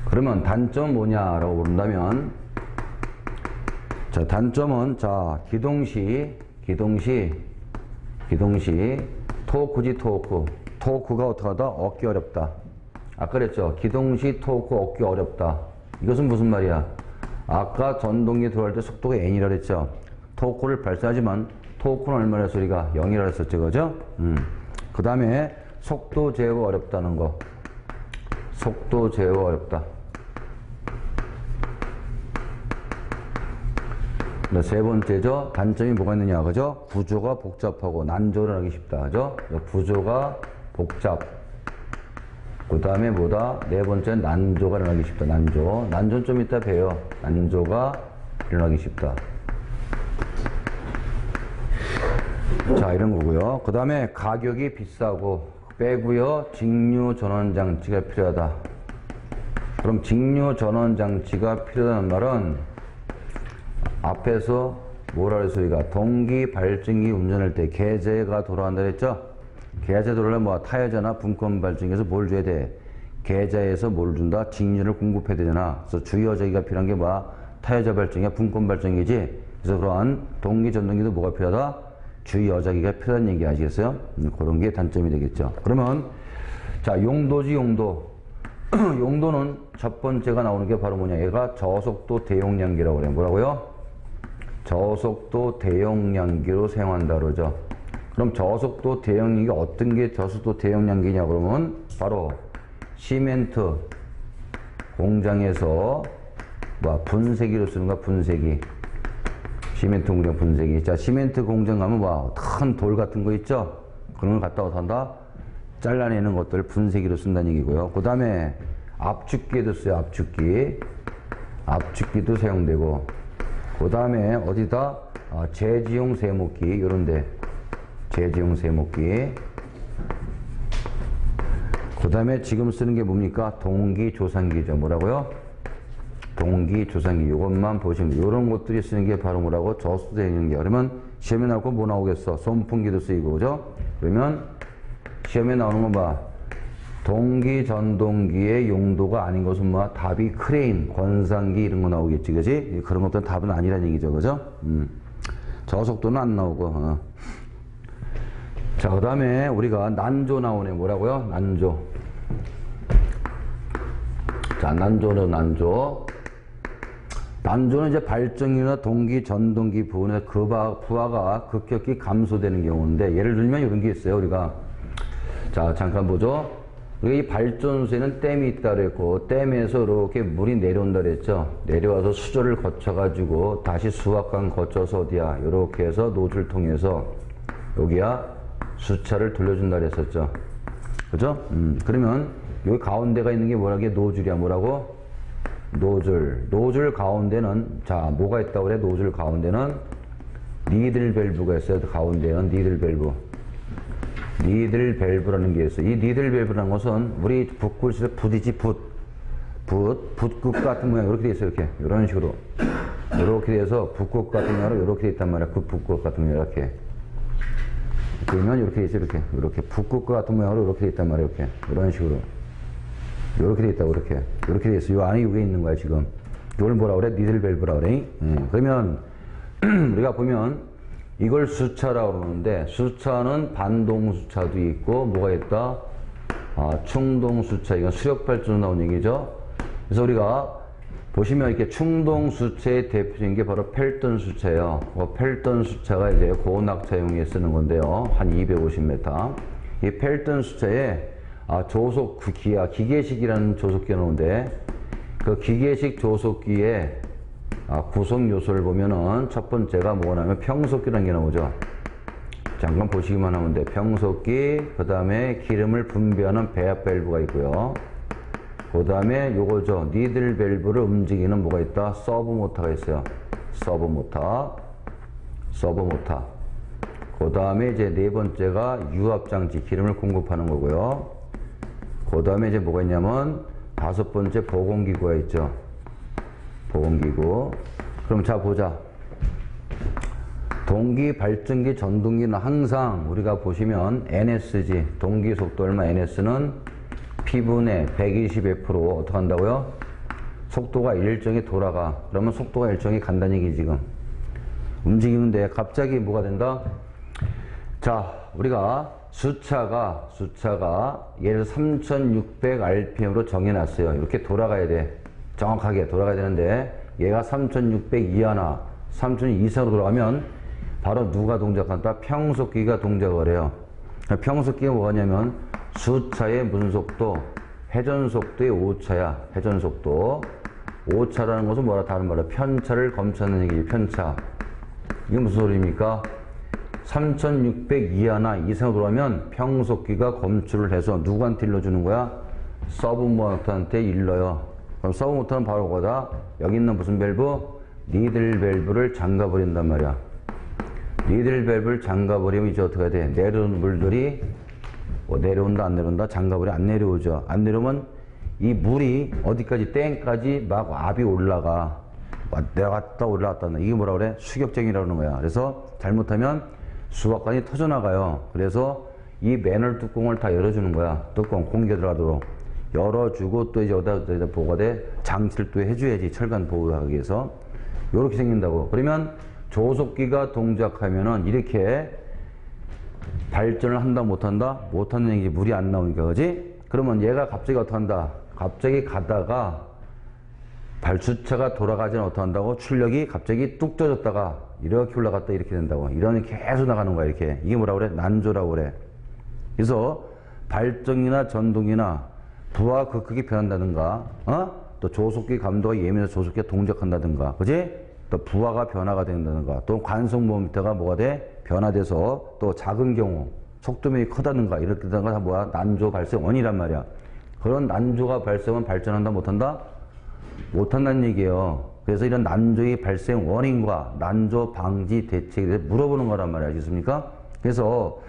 그러면 단점 뭐냐라고 본다면, 자, 단점은 자, 기동시 토크지 토크. 토크가 어떻게 하다? 얻기 어렵다. 아까 그랬죠. 기동시 토크 얻기 어렵다. 이것은 무슨 말이야? 아까 전동기 들어갈 때 속도가 n이라 그랬죠. 토크를 발사하지만 토크는 얼마나 소리가 0이라 했었죠. 그죠? 그 다음에 속도 제어가 어렵다는 거. 속도 제어가 어렵다. 세 번째죠. 단점이 뭐가 있느냐. 그죠? 구조가 복잡하고 난조를 하기 쉽다. 그죠? 구조가 복잡. 그 다음에 뭐다? 네 번째는 난조가 일어나기 쉽다. 난조는 좀 이따 배워. 난조가 일어나기 쉽다. 자, 이런 거고요. 그 다음에 가격이 비싸고 빼고요. 직류 전원 장치가 필요하다. 그럼 직류 전원 장치가 필요하다는 말은 앞에서 뭐라 그랬어? 우리가 동기 발전기 운전할 때 계제가 돌아간다 그랬죠? 계좌 돌아가면 뭐 타여자나 분권 발전기에서 뭘 줘야 돼? 계좌에서 뭘 준다? 직류를 공급해야 되잖아. 그래서 주여자기가 필요한 게 뭐야? 타여자 발전기야, 분권 발전기지. 그래서 그러한 동기 전동기도 뭐가 필요하다? 주여자기가 필요한 얘기 아시겠어요? 그런 게 단점이 되겠죠. 그러면 자, 용도지 용도. 용도는 첫 번째가 나오는 게 바로 뭐냐? 얘가 저속도 대용량기라고 그래요. 뭐라고요? 저속도 대용량기로 사용한다 그러죠. 그럼 저속도 대용량기 어떤 게 저속도 대용량기냐 그러면 바로 시멘트 공장에서 뭐 분쇄기로 쓰는 거야. 분쇄기. 시멘트 공장 분쇄기. 자, 시멘트 공장 가면 뭐 큰 돌 같은 거 있죠? 그런 걸 갖다 와서 한다. 잘라내는 것들 분쇄기로 쓴다는 얘기고요. 그 다음에 압축기에도 써요. 압축기도 사용되고, 그 다음에 어디다 제지용 세목기 이런데 제지용 세목기. 그 다음에 지금 쓰는 게 뭡니까? 동기조산기죠. 뭐라고요? 동기조산기. 이것만 보시면 이런 것들이 쓰는 게 바로 뭐라고? 저수되는 게. 그러면 시험에 나올 거 뭐 나오겠어? 손풍기도 쓰이고, 그죠? 그러면 시험에 나오는 건 봐. 동기 전동기의 용도가 아닌 것은 뭐 답이 크레인, 권상기 이런 거 나오겠지, 그지? 그런 것들은 답은 아니라는 얘기죠, 그죠? 저속도는 안 나오고. 자, 그 다음에 우리가 난조 나오네. 뭐라고요? 난조. 자, 난조는 이제 발전기나 동기, 전동기 부분의 부하가 급격히 감소되는 경우인데, 예를 들면 이런 게 있어요. 우리가 자, 잠깐 보죠. 우리가 이 발전소에는 댐이 있다 그랬고, 댐에서 이렇게 물이 내려온다 그랬죠. 내려와서 수조를 거쳐가지고 다시 수압관 거쳐서 어디야? 이렇게 해서 노즐을 통해서 여기야 수차를 돌려준다 그랬었죠. 그죠? 그러면 여기 가운데가 있는 게 뭐라고 해? 노즐이야. 뭐라고? 노즐 가운데는, 자, 뭐가 있다고 그래? 노즐 가운데는 니들 밸브가 있어요. 가운데는 니들 밸브라는 게 있어요. 이 니들 밸브라는 것은 우리 붓글씨로 붓이지, 붓국 같은 모양 이렇게 돼 있어요. 이런 식으로. 이렇게 돼서 붓국 같은 모양으로 이렇게 돼 있단 말이야. 그 붓국 같은 모양 이렇게. 그러면 이렇게 돼 있어요. 이렇게 붓국 같은 모양으로 이렇게 돼 있단 말이야. 이런 식으로. 이렇게 돼 있다고, 이렇게 돼 있어. 요 안에 이게 있는 거야, 지금. 이걸 뭐라 그래? 니들 밸브라 그래. 그러면, 우리가 보면, 이걸 수차라고 그러는데, 수차는 반동수차도 있고, 뭐가 있다? 충동수차. 이건 수력발전으로 나온 얘기죠. 그래서 우리가, 보시면 이렇게 충동수차의 대표적인 게 바로 펠턴 수차예요. 펠턴 수차가 이제 고낙차용에 쓰는 건데요. 한 250m. 이 펠턴 수차에 기계식이라는 조속기가 나오는데, 그 기계식 조속기의 구성 요소를 보면은 첫 번째가 뭐냐면 평속기라는 게 나오죠. 잠깐 보시기만 하면 돼. 평속기, 그 다음에 기름을 분비하는 배합 밸브가 있고요. 그 다음에 요거죠. 니들 밸브를 움직이는 뭐가 있다? 서브 모터가 있어요. 서브 모터. 그 다음에 이제 네 번째가 유압장치, 기름을 공급하는 거고요. 그 다음에 이제 뭐가 있냐면 다섯 번째 보공기구가 있죠. 보공기구. 그럼 자, 보자. 동기, 발전기, 전동기는 항상 우리가 보시면 NS지. 동기 속도 얼마? NS는 P분의 120F로 어떻게 한다고요? 속도가 일정히 돌아가. 그러면 속도가 일정히 간다는 얘기 지금. 움직이는데 갑자기 뭐가 된다? 자, 우리가 수차가 예를 들어 3600rpm으로 정해놨어요. 이렇게 돌아가야 돼. 정확하게 돌아가야 되는데 얘가 3600 이하나 3000 이상으로 돌아가면 바로 누가 동작한다? 평속기가 동작을 해요. 평속기가 뭐냐면 수차의 무슨 속도? 회전속도의 오차야. 회전속도. 오차라는 것은 뭐라 다른 말로 편차를 검사하는 얘기지. 편차. 이게 무슨 소리입니까? 3600 이하나 이상으로 돌아가면 평속기가 검출을 해서 누구한테 일러주는 거야? 서브 모터한테 일러요. 그럼 서브 모터는 바로 거다. 여기 있는 무슨 밸브? 니들 밸브를 잠가버린단 말이야. 니들 밸브를 잠가버리면 이제 어떻게 해야 돼? 내려오는 물들이 내려온다 안 내려온다? 잠가버려. 안 내려오죠. 안 내려오면 이 물이 어디까지 땡까지 막 압이 올라가. 내려갔다 올라갔다. 이게 뭐라 그래? 수격쟁이라는 거야. 그래서 잘못하면 수압관이 터져나가요. 그래서 이 매널 뚜껑을 다 열어주는 거야. 뚜껑 공기 들어가도록 열어주고 또 이제 어디다 보호가 돼? 장치를 또 해줘야지. 철관 보호하기 위해서. 요렇게 생긴다고. 그러면 조속기가 동작하면은 이렇게 발전을 한다 못한다? 못하는 얘기지. 물이 안 나오니까. 그지? 그러면 얘가 갑자기 어떻게 한다? 갑자기 가다가 발수차가 돌아가지는 어떡한다고? 출력이 갑자기 뚝 쪄졌다가 이렇게 올라갔다 이렇게 된다고. 이러니 계속 나가는 거야. 이렇게. 이게 뭐라고 그래? 난조라고 그래. 그래서 발전이나 전동이나 부하 극하게 변한다든가, 또 조속기 감도가 예민해서 조속기가 동작한다든가, 그지? 또 부하가 변화가 된다든가, 또 관성 모멘트가 뭐가 돼? 변화돼서 또 작은 경우 속도면이 크다든가 이렇게 되다가 다 뭐야? 난조 발생 원이란 말이야. 그런 난조가 발생하면 발전한다 못한다? 못한다는 얘기예요. 그래서 이런 난조의 발생 원인과 난조 방지 대책에 대해서 물어보는 거란 말이야. 알겠습니까? 그래서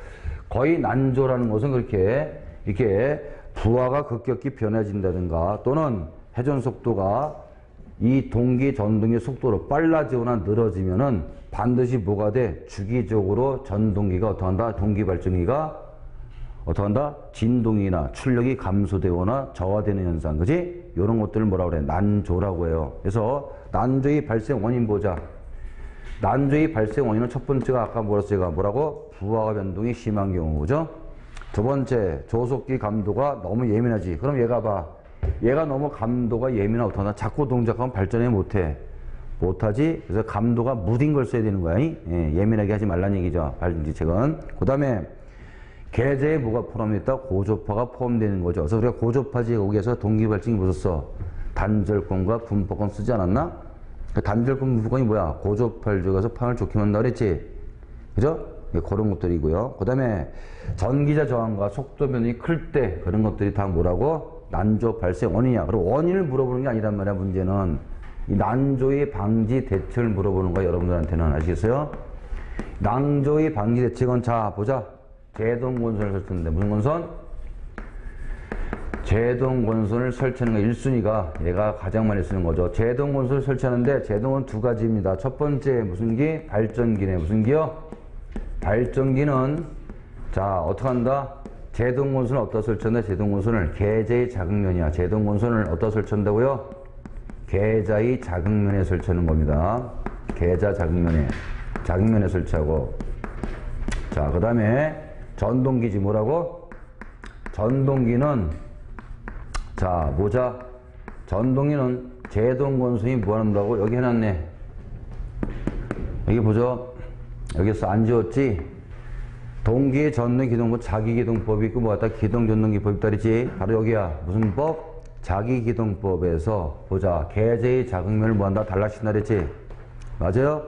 거의 난조라는 것은 그렇게 이렇게 부하가 급격히 변해진다든가 또는 회전 속도가 이 동기 전동기 속도로 빨라지거나 늘어지면은 반드시 뭐가 돼? 주기적으로 전동기가 어떠한다? 동기 발전기가 어떠한다? 진동이나 출력이 감소되거나 저하되는 현상, 그지? 이런 것들을 뭐라 그래? 난조라고 해요. 그래서 난조의 발생 원인 보자. 난조의 발생 원인은 첫 번째가 아까 뭐라고? 부하 변동이 심한 경우, 그죠? 두 번째, 조속기 감도가 너무 예민하지. 그럼 얘가 봐. 얘가 너무 감도가 예민하고 어떠나 자꾸 동작하면 발전해 못해. 못하지? 그래서 감도가 무딘 걸 써야 되는 거야. 예, 예민하게 하지 말라는 얘기죠. 발전기책은. 그 다음에 계제에 뭐가 포함되어 있다? 고조파가 포함되는 거죠. 그래서 우리가 고조파지 여기에서 동기발전기 뭐 썼어? 단절권과 분포권 쓰지 않았나? 그 단절권 분포권이 뭐야? 고조파를 적어서 판을 좋게 만든다 그랬지? 그죠? 그런 것들이고요. 그 다음에 전기자 저항과 속도 변동이 클 때 그런 것들이 다 뭐라고? 난조 발생 원인이야. 그리고 원인을 물어보는 게 아니란 말이야. 문제는 이 난조의 방지 대책을 물어보는 거야. 여러분들한테는. 아시겠어요? 난조의 방지 대책은 자 보자. 제동건선을 설치했는데 무슨 건선? 제동건선을 설치하는 거 1순위가 얘가 가장 많이 쓰는 거죠. 제동건선을 설치하는데 제동은 두 가지입니다. 첫 번째 무슨 기? 발전기네. 무슨 기요? 발전기는 자 어떻게 한다? 제동건선을 어디다 설치한다? 제동건선을 계좌의 작은면이야. 제동건선을 어디다 설치한다고요? 계좌의 작은면에 설치하는 겁니다. 계좌 작은면에 설치하고. 자, 그 다음에 전동기지 뭐라고? 전동기는 자 보자. 전동기는 제동건선이 뭐한다고? 여기 해놨네. 여기 보죠. 여기서 안 지웠지? 동기, 전동, 기동법, 자기기동법이 있고 뭐 같다? 기동전동기법이 따르지? 바로 여기야. 무슨 법? 자기기동법에서 보자. 계제의 작은면을 뭐한다? 단락시킨다 그랬지? 맞아요?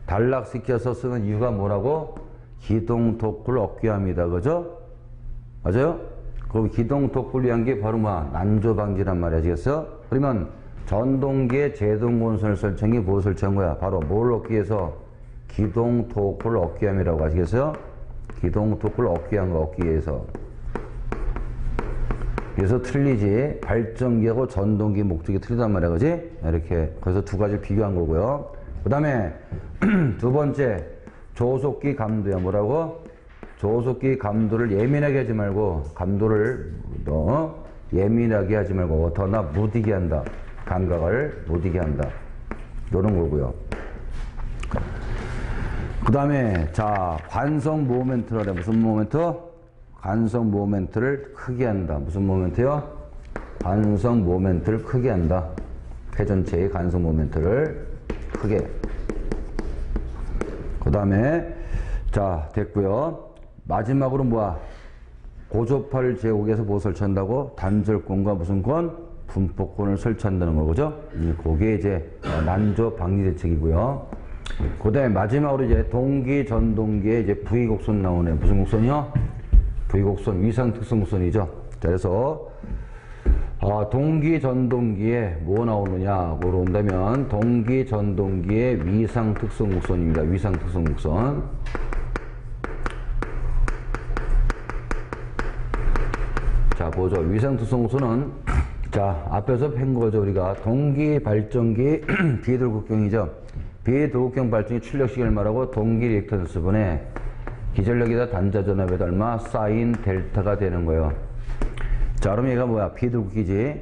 단락시켜서 쓰는 이유가 뭐라고? 기동토크를 얻게 합니다. 그죠? 맞아요? 그 기동토크를 위한 게 바로 뭐야? 난조방지란 말이야. 아시겠어? 그러면 전동기에 제동건선을 설치한 게 뭐 설치한 거야? 바로 뭘 얻기 위해서? 기동토크를 얻게 함이라고. 아시겠어요? 기동토크를 얻게 한 거, 얻기 위해서. 그래서 틀리지. 발전기하고 전동기 목적이 틀리단 말이야. 그지? 이렇게. 그래서 두 가지를 비교한 거고요. 그 다음에 두 번째, 조속기 감도야. 뭐라고? 조속기 감도를 예민하게 하지 말고, 감도를 예민하게 하지 말고, 더나 무디게 한다. 감각을 무디게 한다. 이런 거고요. 그 다음에 자 관성 모멘트를 하래. 무슨 모멘트? 관성 모멘트를 크게 한다. 무슨 모멘트요? 관성 모멘트를 크게 한다. 회전체의 관성 모멘트를 크게. 그 다음에 자 됐고요. 마지막으로 뭐야? 고조파를 제곱해서 뭐 설치한다고? 단절권과 무슨 권? 분포권을 설치한다는 거죠. 그게 이제 난조 방지 대책이고요. 그 다음에 마지막으로 이제 동기, 전동기에 이제 V곡선 나오네. 무슨 곡선이요? V곡선, 위상특성 곡선이죠. 자, 그래서, 동기, 전동기에 뭐 나오느냐, 고 본다면, 동기, 전동기에 위상특성 곡선입니다. 위상특성 곡선. 자, 보죠. 위상특성 곡선은, 자, 앞에서 팬 거죠. 우리가 동기, 발전기, 비돌극경이죠. 비돌극경 발전기 출력 시간을 말하고 동기 리액턴스 분의 기전력이다 단자전압에다 얼마? 사인 델타가 되는 거예요. 자, 그럼 얘가 뭐야? 비돌극기지.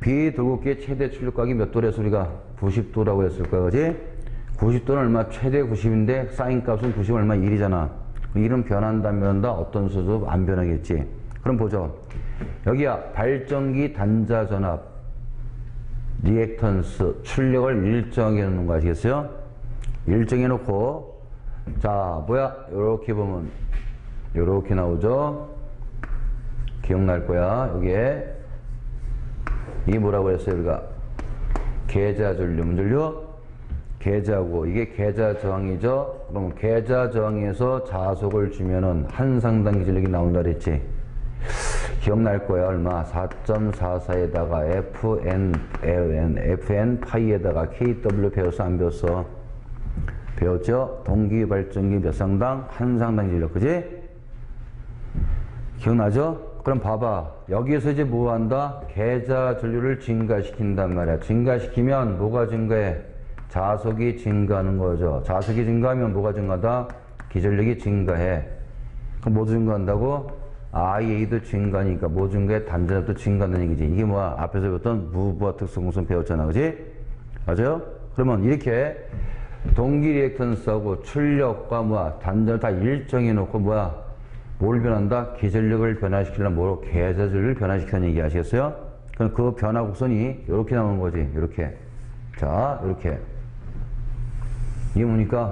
비돌극기의 최대 출력각이 몇 도래서 우리가 90도라고 했을 거야. 그지? 90도는 얼마? 최대 90인데 사인 값은 90 얼마? 1이잖아. 1은 변한다 안 변한다? 어떤 수도 안 변하겠지. 그럼 보죠. 여기야 발전기 단자전압 리액턴스 출력을 일정하게 해놓는 거 아시겠어요? 일정해 놓고 자 뭐야 요렇게 보면 요렇게 나오죠. 기억날 거야. 여기에 이게 뭐라고 했어요? 우리가 계좌 전류, 계좌고 이게 계좌 저항이죠. 그럼 계좌 저항에서 자속을 주면은 한상당 기준력이 나온다 그랬지. 기억날 거야. 얼마? 4.44에다가 FN 파이에다가 KW 배웠어? 안 배웠어? 배웠죠? 동기발전기 몇 상당? 한상당 기준력. 그지? 기억나죠? 그럼 봐봐. 여기에서 이제 뭐 한다? 계좌 전류를 증가시킨단 말이야. 증가시키면 뭐가 증가해? 자속이 증가하는 거죠. 자속이 증가하면 뭐가 증가하다? 기전력이 증가해. 그럼 뭐 증가한다고? IA도 증가하니까 뭐 증가해? 단전압도 증가한다는 얘기지. 이게 뭐야? 앞에서 배웠던 무부하 특성공선 배웠잖아. 그지? 맞아요? 그러면 이렇게 동기 리액턴스하고 출력과 뭐야? 단전을 다 일정해 놓고 뭐야? 뭘 변한다? 기전력을 변화시키려면 뭐로? 계좌전류를 변화시키는 얘기 아시겠어요? 그럼 그 변화 곡선이 이렇게 나오는 거지. 이렇게. 자, 이렇게. 이게 뭐니까?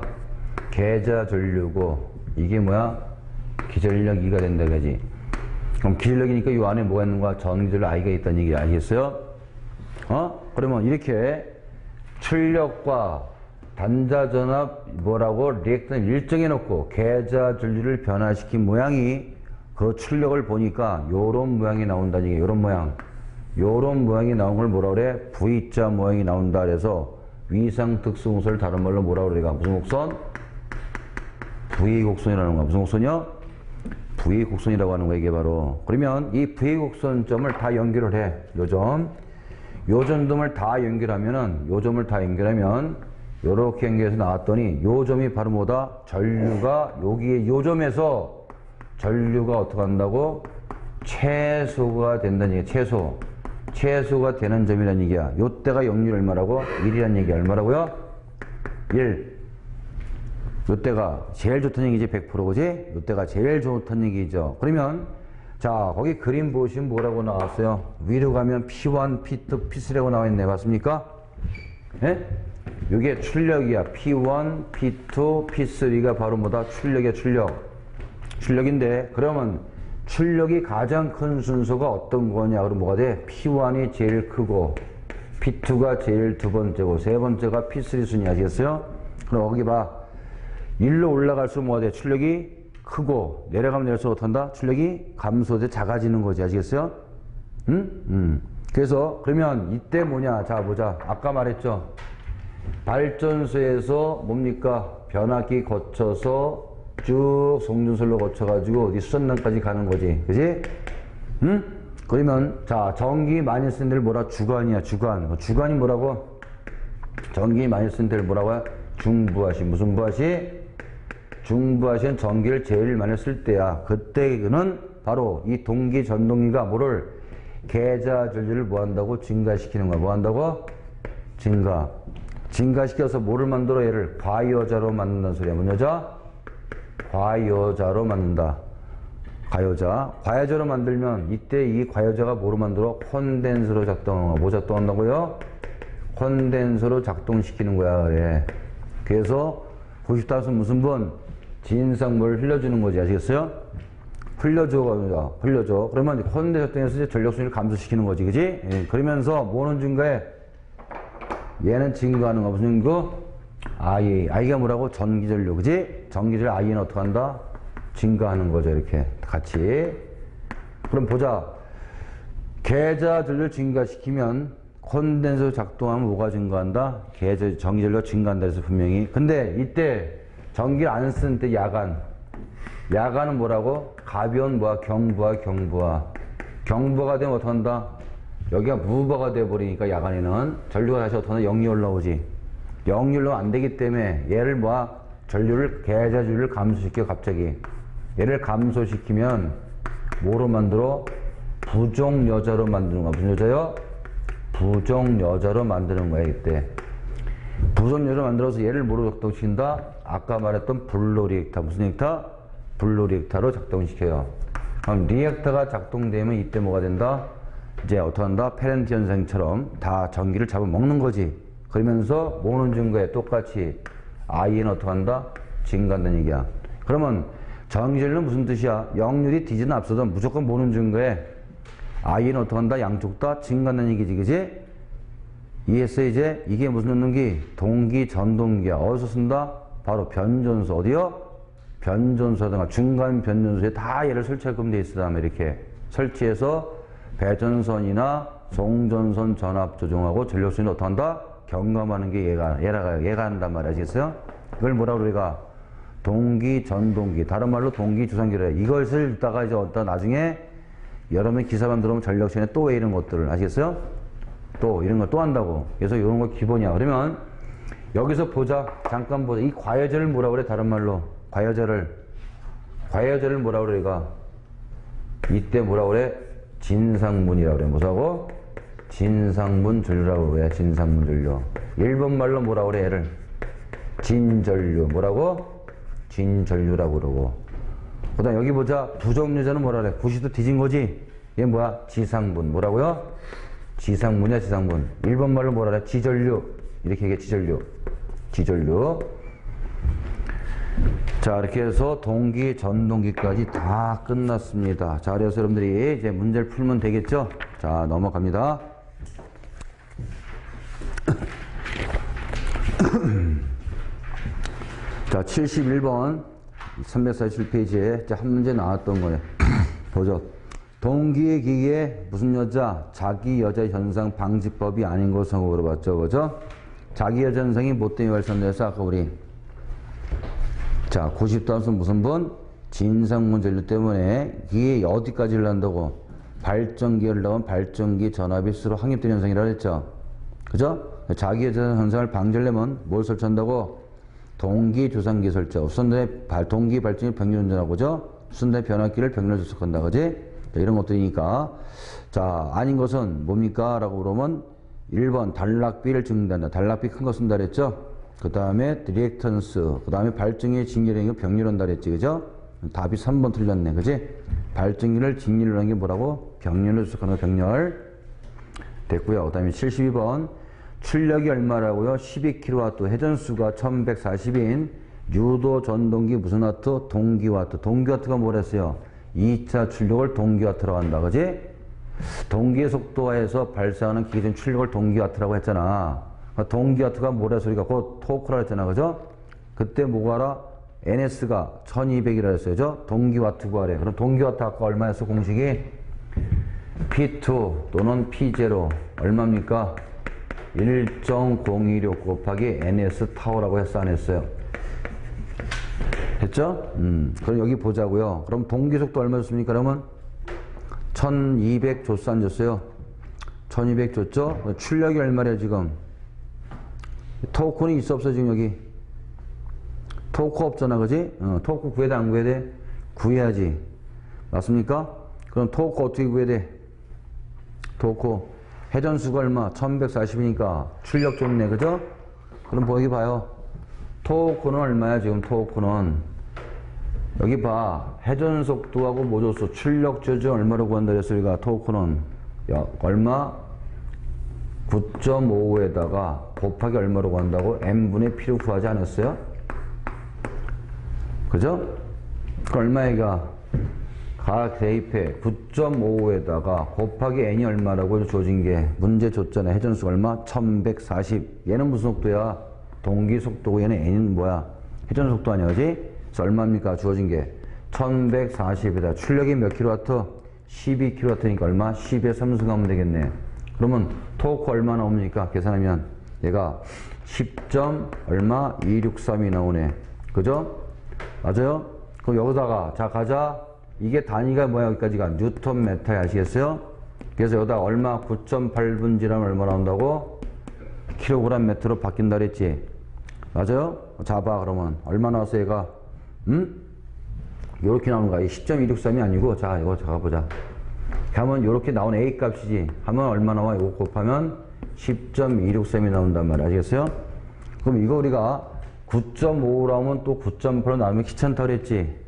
계좌전류고 이게 뭐야? 기전력 2가 된다 그지. 그럼 기전력이니까 이 안에 뭐가 있는 거야? 전기전류 I가 있다는 얘기 아시겠어요? 그러면 이렇게 출력과 단자전압 뭐라고 리액턴을 일정해 놓고 계좌전류를 변화시킨 모양이 그 출력을 보니까 요런 모양이 나온다는 얘기예요. 요런 모양. 요런 모양이 나온 걸 뭐라 그래? V자 모양이 나온다 그래서 위상 특수공선을 다른 말로 뭐라 그래? 무슨 곡선? V 곡선이라는 거야. 무슨 곡선이요? V 곡선이라고 하는 거야. 이게 바로. 그러면 이 V 곡선점을 다 연결을 해. 요점. 요점을 다 연결하면은 요점을 다 연결하면 요렇게 연결해서 나왔더니 요점이 바로 뭐다? 전류가 여기에 요점에서 전류가 어떻게 한다고? 최소가 된다는 얘기야. 최소. 최소가 되는 점이라는 얘기야. 요때가 역률 얼마라고? 1이라는 얘기야. 얼마라고요? 1. 요때가 제일 좋다는 얘기지. 100% 그지? 요때가 제일 좋다는 얘기죠. 그러면 자 거기 그림 보시면 뭐라고 나왔어요? 위로 가면 P1, P2, P3라고 나와있네. 맞습니까? 예? 요게 출력이야. P1, P2, P3가 바로 뭐다? 출력이야. 출력인데 그러면 출력이 가장 큰 순서가 어떤 거냐? 그럼 뭐가 돼? P1이 제일 크고 P2가 제일 두 번째고 세 번째가 P3 순위 아시겠어요? 그럼 거기 봐. 1로 올라갈수록 뭐가 돼? 출력이 크고 내려가면 내릴수록 어떡한다? 출력이 감소돼 작아지는 거지. 아시겠어요? 그래서 그러면 이때 뭐냐? 자 보자. 아까 말했죠. 발전소에서 뭡니까? 변압기 거쳐서 쭉 송전솔로 거쳐가지고 어디 수전단까지 가는 거지. 그지? 그러면 자 전기 많이 쓴 데를 뭐라? 주관이야. 주관이 뭐라고? 전기 많이 쓴 데를 뭐라고? 중부하시. 무슨 부하시? 중부하시는 전기를 제일 많이 쓸 때야. 그때는 바로 이 동기 전동기가 뭐를? 계좌전류를 뭐 한다고? 증가시키는 거야. 뭐 한다고? 증가시켜서 뭐를 만들어? 얘를 과여자로 만든다는 소리야. 뭔 여자? 과여자로 만든다. 과여자로 만들면 이때 이 과여자가 뭐로 만들어? 콘덴서로 작동하는 거야. 뭐 작동한다고요? 콘덴서로 작동시키는 거야. 그래. 그래서 90다수 무슨 분? 진상물을 흘려주는 거지. 아시겠어요? 흘려줘. 그러면 콘덴서 작동해서 이제 전력순위를 감소시키는 거지. 그지? 예. 그러면서 뭐는 증가해? 얘는 증가하는 거. 무슨 증거? I가 뭐라고? 전기전류. 그지? 전기전류 I는 어떻게 한다? 증가하는 거죠. 이렇게 같이. 그럼 보자. 계좌전류를 증가시키면 콘덴서 작동하면 뭐가 증가한다? 전기전류가 증가한다 해서 분명히. 근데 이때 전기를 안 쓰는 때 야간은 뭐라고? 가벼운 뭐야? 경부하. 경부가 되면 어떻게 한다? 여기가 무부하가 돼버리니까 야간에는 전류가 다시 어떻게 하나? 0이 올라오지. 0이 올라오면 안 되기 때문에 얘를 뭐야? 계좌전류를 감소시켜 갑자기. 얘를 감소시키면 뭐로 만들어? 부종여자로 만드는 거야. 무슨 여자요? 부종여자로 만드는 거야. 이때 부종여자로 만들어서 얘를 뭐로 작동시킨다? 아까 말했던 불로리액터. 무슨 리액터? 불로리액터로 작동시켜요. 그럼 리액터가 작동되면 이때 뭐가 된다? 이제 어떻게 한다? 페렌트 현상처럼 다 전기를 잡아먹는 거지. 그러면서 뭐는 증가해? 똑같이 I는 어떻게 한다? 증가한다는 얘기야. 그러면 전기전류는 무슨 뜻이야? 역률이 D는 앞서도 무조건 뭐는 증가해? I는 어떻게 한다? 양쪽 다 증가한다는 얘기지. 그지? 이해했어요, 이제? 이게 무슨 전동기? 동기, 전동기야. 어디서 쓴다? 바로 변전소. 어디요? 변전소든가 중간 변전소에 다 얘를 설치하게끔 돼 있어. 다음에 이렇게 설치해서 배전선이나 송전선 전압 조정하고 전력순위를 어떻게 한다? 경감하는 게 얘가 한단 말이야. 아시겠어요? 이걸 뭐라고 우리가? 동기, 전동기. 다른 말로 동기, 주상기를 해. 이것을 이따가 이제 어떤 나중에 여러분 기사만 들어오면 전력순위에 또 왜 이런 것들을 아시겠어요? 또 이런 거 또 한다고. 그래서 이런 거 기본이야. 그러면 여기서 보자. 잠깐 보자. 이 과여제를 뭐라 그래? 다른 말로 과여제를 뭐라 그래? 이가 이때 뭐라 그래? 진상문이라고 그래. 뭐라고? 진상문 전류라고 그래. 진상문 전류. 일본 말로 뭐라 그래? 얘를 진전류. 뭐라고? 진전류라고 그러고. 그 다음 여기 보자. 부정유자는 뭐라 그래? 90도 뒤진 거지? 얘 뭐야? 지상문. 뭐라고요? 지상문이야, 지상문. 일본 말로 뭐라 그래? 지전류. 이렇게 얘기해, 지전류. 지전류. 자, 이렇게 해서 동기, 전동기까지 다 끝났습니다. 자, 그래서 여러분들이 이제 문제를 풀면 되겠죠? 자, 넘어갑니다. 자, 71번 347페이지에 한 문제 나왔던 거예요. 보죠. 동기의 기기에 무슨 여자? 자기 여자 현상 방지법이 아닌 것을 물어봤죠. 그죠? 자기 여자 현상이 뭐 때문에 발생돼서 아까 우리 자, 90도 무슨 분? 진상문 전류 때문에 기계 어디까지 흘러간다고? 발전기에 흘러가면 발전기 전압이 수로 확립된 현상이라고 했죠. 그죠? 자기 여자 현상을 방지하려면 뭘 설치한다고? 동기 조상기 설치. 수선대 동기 발전기 병렬 운전하고, 그죠? 수선대 변압기를 병렬 조석한다. 그지? 자, 이런 것들이니까. 자, 아닌 것은 뭡니까? 라고 그러면 1번 단락비를 증가한다. 단락비 큰 거 쓴다 그랬죠? 그 다음에 리액턴스, 그 다음에 발전기의 직렬이니까 병렬한다 그랬지, 그죠? 답이 3번 틀렸네, 그지? 발전기를 직렬을 하는 게 뭐라고? 병렬을 수석하는 거, 병렬. 됐고요. 그 다음에 72번. 출력이 얼마라고요? 12kW, 회전수가 1140인 유도 전동기 무슨 와트? 동기와트. 동기와트가 뭐랬어요? 2차 출력을 동기와트라고 한다, 그지? 동기의 속도하에서 발생하는 기계적 출력을 동기와트라고 했잖아. 동기와트가 뭐라 소리가 곧 토크라 했잖아, 그죠? 그때 뭐가 알아? NS가 1200이라 했어요, 그죠? 동기와트 구하래. 그럼 동기와트 아까 얼마였어, 공식이? P2 또는 P0 얼마입니까? 1.026 곱하기 NS 타워라고 했어, 안 했어요? 됐죠? 그럼 여기 보자고요. 그럼 동기 속도 얼마 줬습니까? 그러면 1200 줬어, 안 줬어요? 1200 줬죠? 출력이 얼마래요, 지금? 토크는 있어, 없어, 지금 여기? 토크 없잖아, 그지? 토크 구해야 돼, 안 구해야 돼? 구해야지. 맞습니까? 그럼 토크 어떻게 구해야 돼? 토크. 회전수가 얼마? 1140이니까 출력 좋네, 그죠? 그럼 여기 봐요. 토크는 얼마야, 지금 토크는? 여기 봐. 회전속도하고 뭐 줬어? 출력 조절 얼마로 구한다 그랬어, 우리가 토크는? 얼마? 9.55에다가 곱하기 얼마로 구한다고? n분의 p로 구하지 않았어요? 그죠? 그 얼마이가? 각 대입해 9.55에다가 곱하기 n이 얼마라고 주어진 게 문제 줬잖아. 회전수가 얼마? 1140. 얘는 무슨 속도야? 동기 속도고 얘는 n은 뭐야? 회전 속도 아니야, 그지? 그래서 얼마입니까? 주어진 게 1140에다 출력이 몇 킬로와트? 12킬로와트니까 얼마? 10에 3승 하면 되겠네. 그러면 토크 얼마 나옵니까? 계산하면 얘가 10. 얼마? 263이 나오네. 그죠? 맞아요? 그럼 여기다가 자 가자. 이게 단위가 뭐야? 여기까지가 뉴턴 메타야. 아시겠어요? 그래서 여기다 얼마? 9.8분지라면 얼마 나온다고? 킬로그램 메트로 바뀐다 그랬지? 맞아요? 잡아. 그러면 얼마 나왔어 얘가? 요렇게 나오는 거야. 10.263이 아니고 자 이거 잡아보자. 하면 요렇게 나온 A 값이지. 하면 얼마 나와? 이거 곱하면 10.263이 나온단 말이야. 아시겠어요? 그럼 이거 우리가 9.5로 하면 또 9.8로 나오면 귀찮다 그랬지?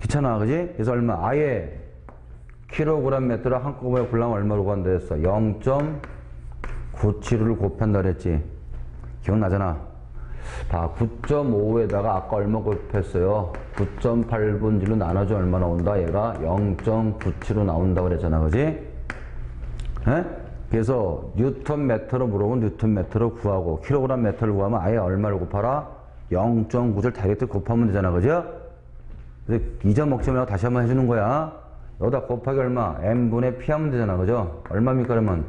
귀찮아, 그지? 그래서 얼마? 아예 킬로그램 메트로 한꺼번에 굴라면 얼마로 구한다 했어? 0.97을 곱한다 그랬지? 기억나잖아? 봐, 9.5에다가 아까 얼마 곱했어요? 9.8분지로 나눠줘 얼마 나온다? 얘가 0.97로 나온다 그랬잖아, 그지? 에? 그래서 뉴턴미터로 물어보면 뉴턴미터로 구하고 킬로그램 미터를 구하면 아예 얼마를 곱하라? 0.9를 다이렉트 곱하면 되잖아. 그죠? 그래서 잊어먹지 말고 다시 한번 해주는 거야. 여기다 곱하기 얼마? n분의 p 하면 되잖아. 그죠? 얼마입니까? 그러면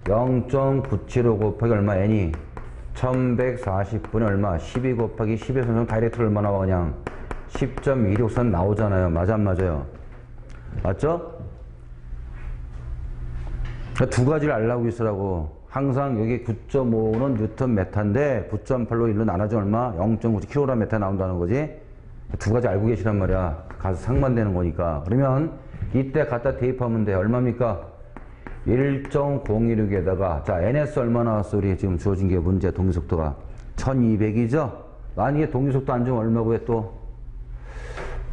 0.975 곱하기 얼마? n이 1140분의 얼마? 12 곱하기 10에 서면 다이렉트로 얼마 나와? 그냥 10.263 나오잖아요. 맞아 안 맞아요? 맞죠? 두 가지를 알라고 있으라고. 항상 여기 9.5는 뉴턴 메타인데 9.8로 1로 나눠주면 얼마? 0.9kg 메타 나온다는 거지. 두 가지 알고 계시란 말이야. 가서 상반되는 거니까. 그러면 이때 갖다 대입하면 돼. 얼마입니까? 1.016에다가 자 ns 얼마 나왔어? 우리 지금 주어진 게 문제 동기속도가 1200이죠? 만약에 동기속도 안 주면 얼마고 해 또?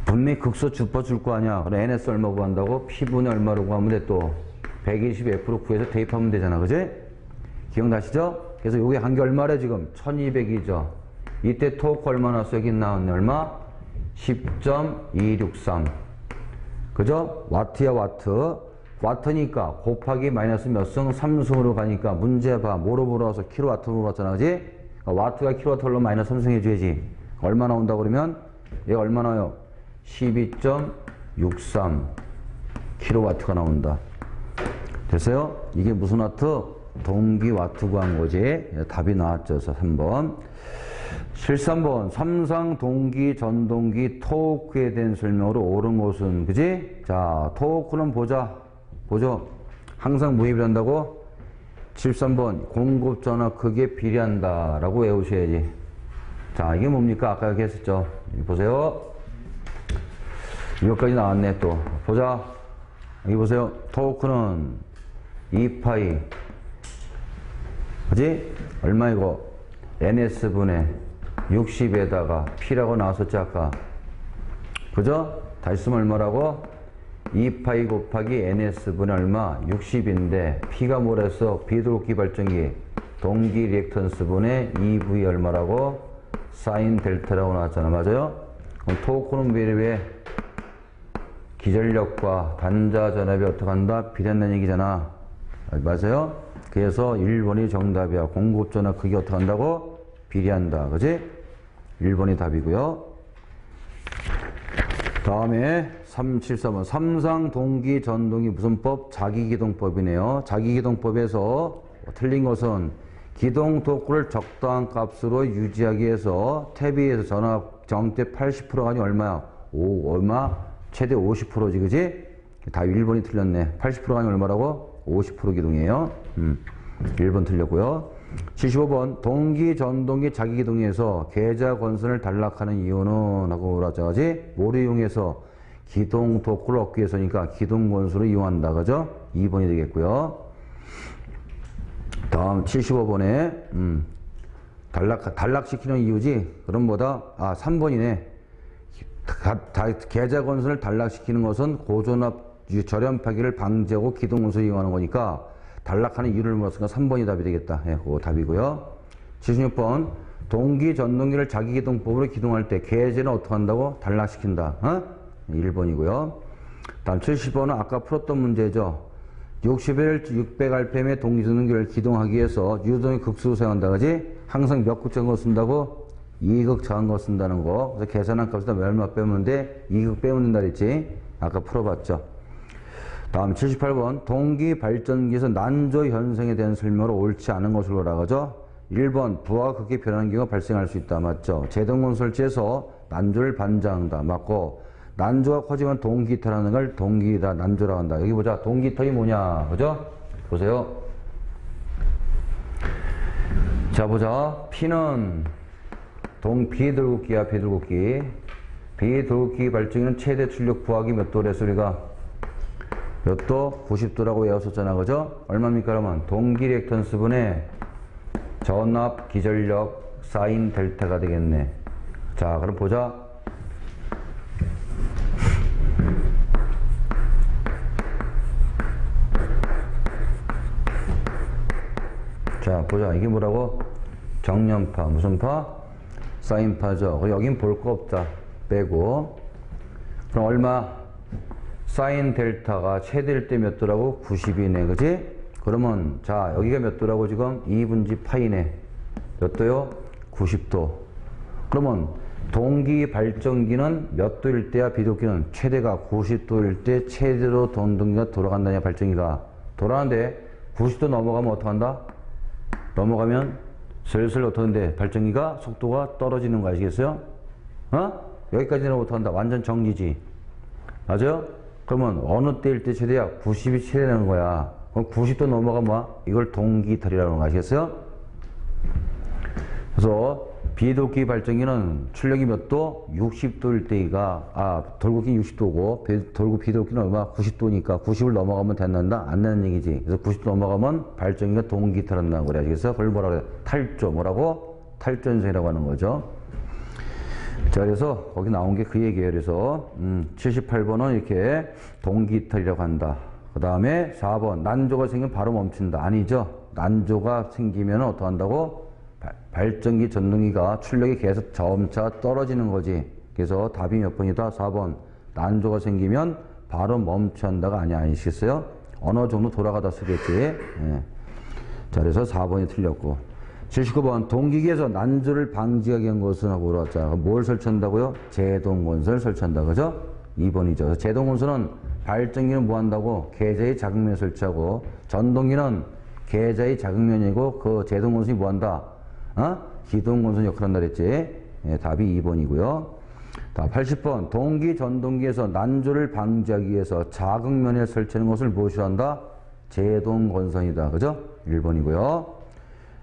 분명히 극소 주퍼 줄 거 아니야. 그럼 ns 얼마 구한다고? p분의 얼마로 구하면 돼 또? 120F로 구해서 대입하면 되잖아. 그지? 기억나시죠? 그래서 요게 한 게 얼마래 지금? 1200이죠. 이때 토크 얼마 나왔어? 여기 나왔네. 얼마? 10.263. 그죠? 와트야 와트. 와트니까 곱하기 마이너스 몇 승? 3승으로 가니까 문제 봐. 뭐로 물어와서 킬로와트로 물어왔잖아. 그지? 그러니까 와트가 킬로와트로 마이너스 3승 해줘야지. 얼마 나온다 그러면? 얘가 얼마 나와요? 12.63 킬로와트가 나온다. 됐어요? 이게 무슨 와트? 동기 와트 구한 거지. 답이 나왔죠. 3번. 13번. 삼상 동기 전동기 토크에 대한 설명으로 옳은 것은 그지? 자, 토크는 보죠. 항상 무입을 한다고? 13번. 공급 전압 크기에 비례한다 라고 외우셔야지. 자, 이게 뭡니까? 아까 여기 했었죠. 보세요. 이것까지 나왔네 또. 보자. 여기 보세요. 토크는 2파이 그지? 얼마 이거? ns분의 60에다가 p라고 나왔었지 아까. 그죠? 다시 쓰면 얼마라고? 2파이 곱하기 ns분의 얼마? 60인데 p가 뭐랬어? 비도록기 발전기 동기 리액턴스분의 2v 얼마라고? 사인 델타라고 나왔잖아. 맞아요? 그럼 토크는 왜 기전력과 반자 전압이 어떻게 한다? 비례한다는 얘기잖아. 맞아요? 그래서 1번이 정답이야. 공급 전압 크기 어떻게 한다고? 비례한다. 그지? 1번이 답이고요. 다음에 374번. 삼상 동기 전동기 무슨 법? 자기기동법이네요. 자기기동법에서 틀린 것은 기동 토크를 적당한 값으로 유지하기 위해서 탭에서 전압 정대 80%가 아니 얼마야? 얼마? 최대 50%지, 그지? 다 1번이 틀렸네. 80%가 아니 얼마라고? 50% 기동이에요. 1번 틀렸고요. 75번. 동기, 전동기, 자기기동에서 계좌 권선을 단락하는 이유는 하고 그러죠. 그지? 뭐를 이용해서? 기동 토크를 얻기 위해서니까 기동 권수를 이용한다. 그죠? 2번이 되겠고요. 다음 75번에 단락시키는 이유지? 그럼 뭐다? 3번이네. 계좌 권선을 단락시키는 것은 고전압 저렴파기를 방지하고 기동 권수를 이용하는 거니까 단락하는 이유를 물었으니까 3번이 답이 되겠다. 예, 그거 답이고요. 76번. 동기 전동기를 자기기동법으로 기동할 때 계좌는 어떻게 한다고? 단락시킨다. 1번이고요. 다음 70번은 아까 풀었던 문제죠. 60일 600rpm의 동기 전동기를 기동하기 위해서 유동의 극수로 사용한다. 그지? 항상 몇 극 작은 거 쓴다고? 2극 작은 거 쓴다는 거. 그래서 계산한 값에다 얼마 빼면 돼? 2극 빼면 된다 그랬지? 아까 풀어봤죠. 다음 78번. 동기 발전기에서 난조 현상에 대한 설명으로 옳지 않은 것으로 나가죠. 1번. 부하가 크게 변하는 경우가 발생할 수 있다. 맞죠? 제동건 설치해서 난조를 반장한다. 맞고. 난조가 커지면 동기타라는 걸 동기다 난조라고 한다. 여기 보자. 동기타이 뭐냐. 그죠? 보세요. 자, 보자. P는 비돌국기야, 비돌국기. 비돌국기 발전기는 최대 출력 부하기 몇 도래, 우리가? 몇 도? 90도라고 외웠었잖아. 그죠? 얼마입니까? 그러면 동기 리액턴스분의 전압 기전력 사인 델타가 되겠네. 자, 그럼 보자. 자, 보자. 이게 뭐라고? 정년파. 무슨 파? 사인파죠. 여긴 볼 거 없다. 빼고. 그럼 얼마? 사인 델타가 최대일 때 몇 도라고? 90이네. 그지? 그러면 자 여기가 몇 도라고 지금 2분지 파이네. 몇 도요? 90도. 그러면 동기 발전기는 몇 도일 때야 비도기는 최대가 90도일 때 최대로 전동기가 돌아간다냐 발전기가 돌아가는데 90도 넘어가면 어떡한다? 넘어가면 슬슬 어떡한데 발전기가 속도가 떨어지는 거 아시겠어요? 여기까지는 어떡한다? 완전 정지지. 맞아요? 그러면 어느 때일 때 최대야? 90이 최대라는 거야. 그럼 90도 넘어가면 뭐야? 이걸 동기이탈이라고 하는 거 아시겠어요? 그래서 비도기 발전기는 출력이 몇 도? 60도일 때가 돌고기는 60도고 돌고 비도기는 얼마? 90도니까 90을 넘어가면 된다? 안 된다는 얘기지. 그래서 90도 넘어가면 발전기가 동기이탈한다는 거래. 그래서 그걸 뭐라고 그래? 탈조. 뭐라고? 탈전성이라고 하는 거죠. 자, 그래서 거기 나온 게 그 얘기예요. 그래서 78번은 이렇게 동기이탈이라고 한다. 그 다음에 4번 난조가 생기면 바로 멈춘다. 아니죠. 난조가 생기면 어떡한다고? 발전기 전동기가 출력이 계속 점차 떨어지는 거지. 그래서 답이 몇 번이다? 4번. 난조가 생기면 바로 멈춰야 한다가 아니시겠어요? 어느 정도 돌아가다 쓰겠지. 예. 자, 그래서 4번이 틀렸고. 79번. 동기기에서 난조를 방지하기 위한 것은 하고 물어봤자. 뭘 설치한다고요? 제동건설 설치한다. 그죠? 2번이죠. 제동건설은 발전기는 뭐 한다고? 계좌의 자극면 설치하고, 전동기는 계좌의 자극면이고, 그 제동건설이 뭐 한다? 기동건설 역할을 한다 그랬지. 예, 답이 2번이고요. 80번. 동기 전동기에서 난조를 방지하기 위해서 자극면에 설치하는 것을 무엇이라 한다? 제동건설이다. 그죠? 1번이고요.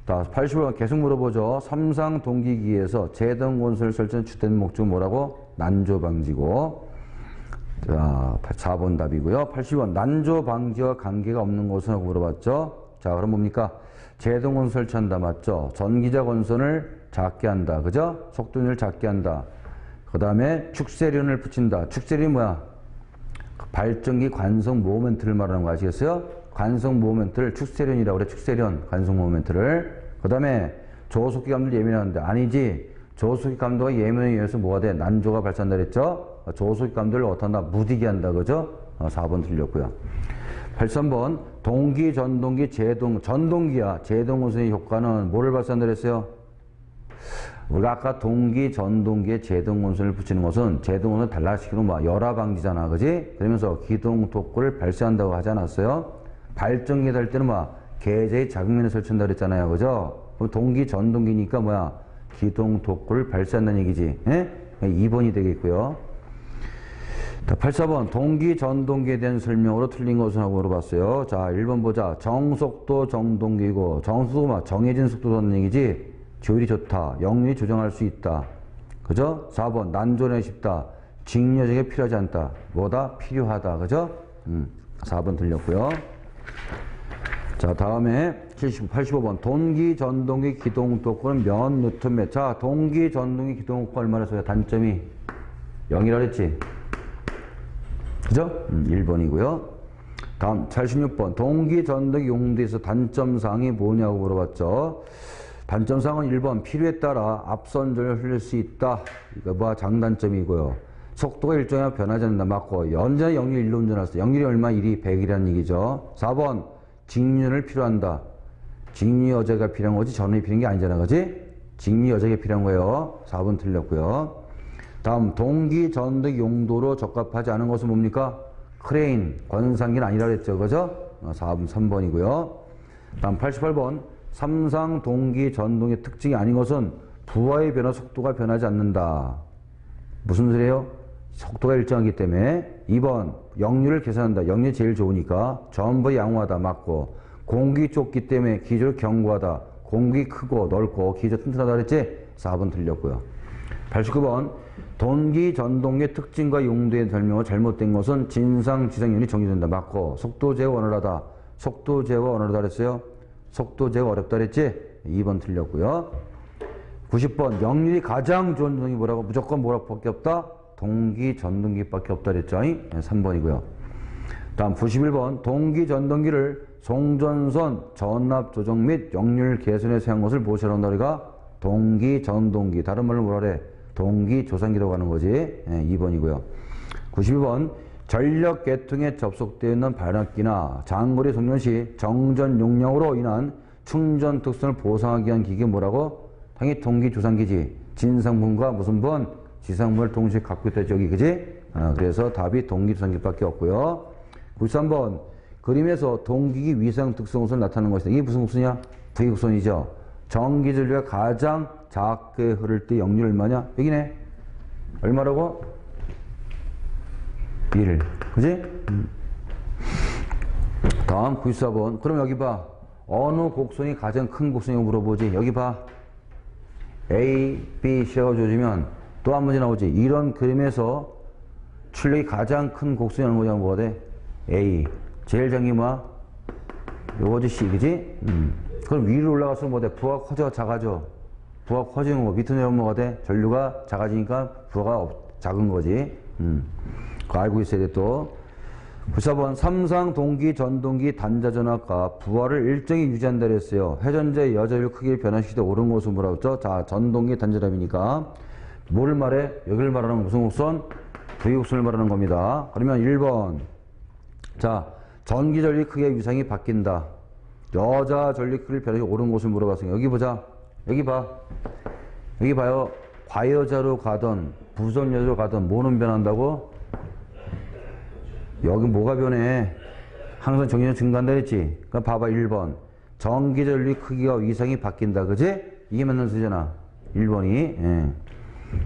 80번 계속 물어보죠. 삼상 동기기에서 제동건설 설치는 주된 목적은 뭐라고? 난조 방지고. 자, 4번 답이고요. 80번. 난조 방지와 관계가 없는 것은 하고 물어봤죠. 자, 그럼 뭡니까? 제동건설 설치한다. 맞죠? 전기자 건선을 작게 한다. 그죠? 속도를 작게 한다. 그 다음에 축세련을 붙인다. 축세련이 뭐야? 발전기 관성 모멘트를 말하는 거 아시겠어요? 관성 모멘트를 축세련이라고 그래. 축세련 관성 모멘트를. 그 다음에 조속기 감도를 예민하는데 아니지. 조속기 감도가 예민에 의해서 뭐가 돼? 난조가 발생한다 그랬죠? 조속기 감도를 어떤다? 무디게 한다. 그죠? 4번 틀렸고요. 83번. 동기, 전동기, 전동기야. 제동건설의 효과는 뭐를 발생한다 그랬어요? 우리가 아까 동기, 전동기에 제동건설을 붙이는 것은 제동건설을 단락시키는 뭐 열화 방지잖아. 그지? 그러면서 기동 토크를 발생한다고 하지 않았어요? 발전기 달 때는 뭐 계좌의 자극면에 설치한다 그랬잖아요. 그죠? 그럼 동기, 전동기니까 뭐야? 기동 토크를 발생한다는 얘기지. 예? 2번이 되겠고요. 84번. 동기, 전동기에 대한 설명으로 틀린 것은 하고 물어봤어요. 자, 1번 보자. 정속도 정동기고, 정속도가 정해진 속도라는 얘기지. 조율이 좋다. 역률이 조정할 수 있다. 그죠? 4번. 난조는 쉽다. 직녀적이 필요하지 않다. 뭐다? 필요하다. 그죠? 4번 틀렸고요. 자, 다음에 85번. 동기, 전동기, 기동 토크는 몇 뉴턴. 자, 동기, 전동기, 기동 토크 얼마나 써요? 단점이 0이라 그랬지? 그죠? 1번이고요. 다음 86번. 동기, 전동기 용도에서 단점사항이 뭐냐고 물어봤죠. 단점사항은 1번. 필요에 따라 앞선전을 흘릴 수 있다. 이거 뭐 장단점이고요. 속도가 일정하게 변하지 않는다. 맞고. 언제나 역률 1로 운전할 수. 역률이 얼마? 1이 100이라는 얘기죠. 4번. 직륜을 필요한다. 직륜 여제가 필요한 거지 전원이 필요한 게 아니잖아. 그지? 직륜 여제가 필요한 거예요. 4번 틀렸고요. 다음 동기, 전동기 용도로 적합하지 않은 것은 뭡니까? 크레인, 권상기는 아니라 그랬죠. 그죠? 4번, 3번이고요. 다음 88번. 삼상 동기, 전동의 특징이 아닌 것은 부하의 변화 속도가 변하지 않는다. 무슨 소리예요? 속도가 일정하기 때문에. 2번. 역률을 계산한다. 역률이 제일 좋으니까. 전부 양호하다. 맞고. 공기 좁기 때문에 기조를 견고하다. 공기 크고 넓고 기조 튼튼하다 그랬지? 4번 틀렸고요. 89번. 동기, 전동기의 특징과 용도의 설명을 잘못된 것은 진상, 지상연이 정의된다. 맞고. 속도 제어 원활하다. 속도 제어 원활하다 그랬어요? 속도 제어 어렵다 그랬지? 2번 틀렸고요. 90번. 역률이 가장 좋은 전동기 뭐라고? 무조건 뭐라고밖에 없다? 동기, 전동기밖에 없다 그랬죠? 3번이고요. 다음 91번. 동기, 전동기를 송전선, 전압 조정 및 역률 개선에 사용한 것을 무엇이라고 한다 우리가? 동기, 전동기. 다른 말로 뭐라 그래? 동기, 조산기라고 하는 거지. 2번이고요. 92번. 전력 계통에 접속되어 있는 발화기나 장거리 송전 시 정전 용량으로 인한 충전 특성을 보상하기 위한 기계 뭐라고? 당연히 동기 조상기지. 진상분과 무슨 분? 지상분을 동시에 갖고 있다 저기 그지? 그래서 답이 동기 조상기밖에 없고요. 93번 그림에서 동기기 위상 특성우선 나타나는 것이다. 이게 무슨 곡선이야? V곡선이죠. 전기전류가 가장 작게 흐를 때 역률 얼마냐? 여기네. 얼마라고? 1. 그지? 다음 94번. 그럼 여기 봐. 어느 곡선이 가장 큰 곡선이라고 물어보지. 여기 봐. A, B, C라고 줘주면 또 한 문제 나오지. 이런 그림에서 출력이 가장 큰 곡선이 어느 거냐면 뭐가 돼? A. 제일 작은 게 뭐야? 요거지 C. 그지? 그럼 위로 올라갈수록 뭐 돼? 부하가 커져? 작아져? 부하가 커지는 거. 밑으로 내려오면 뭐가 돼? 전류가 작아지니까 부하가 작은 거지. 그거 알고 있어야 돼 또. 94번 삼상 동기 전동기 단자전압과 부하를 일정히 유지한다 그랬어요. 회전자의 여전율 크기를 변화시키되 옳은 것은 뭐라고 했죠? 자, 전동기 단자전압이니까 뭐를 말해? 여기를 말하는 무슨 곡선? V곡선을 말하는 겁니다. 그러면 1번. 자, 전기 전류 크기의 위상이 바뀐다. 여자 전류 크기를 변화시키되 옳은 것을 물어봤으니까 여기 보자. 여기 봐. 여기 봐요. 과여자로 가던 부전여자로 가던 뭐는 변한다고? 여기 뭐가 변해? 항상 전기전 증가한다 그랬지? 그럼 봐봐 1번. 전기전류 크기와 위상이 바뀐다. 그지? 이게 맞는 수잖아. 1번이. 예.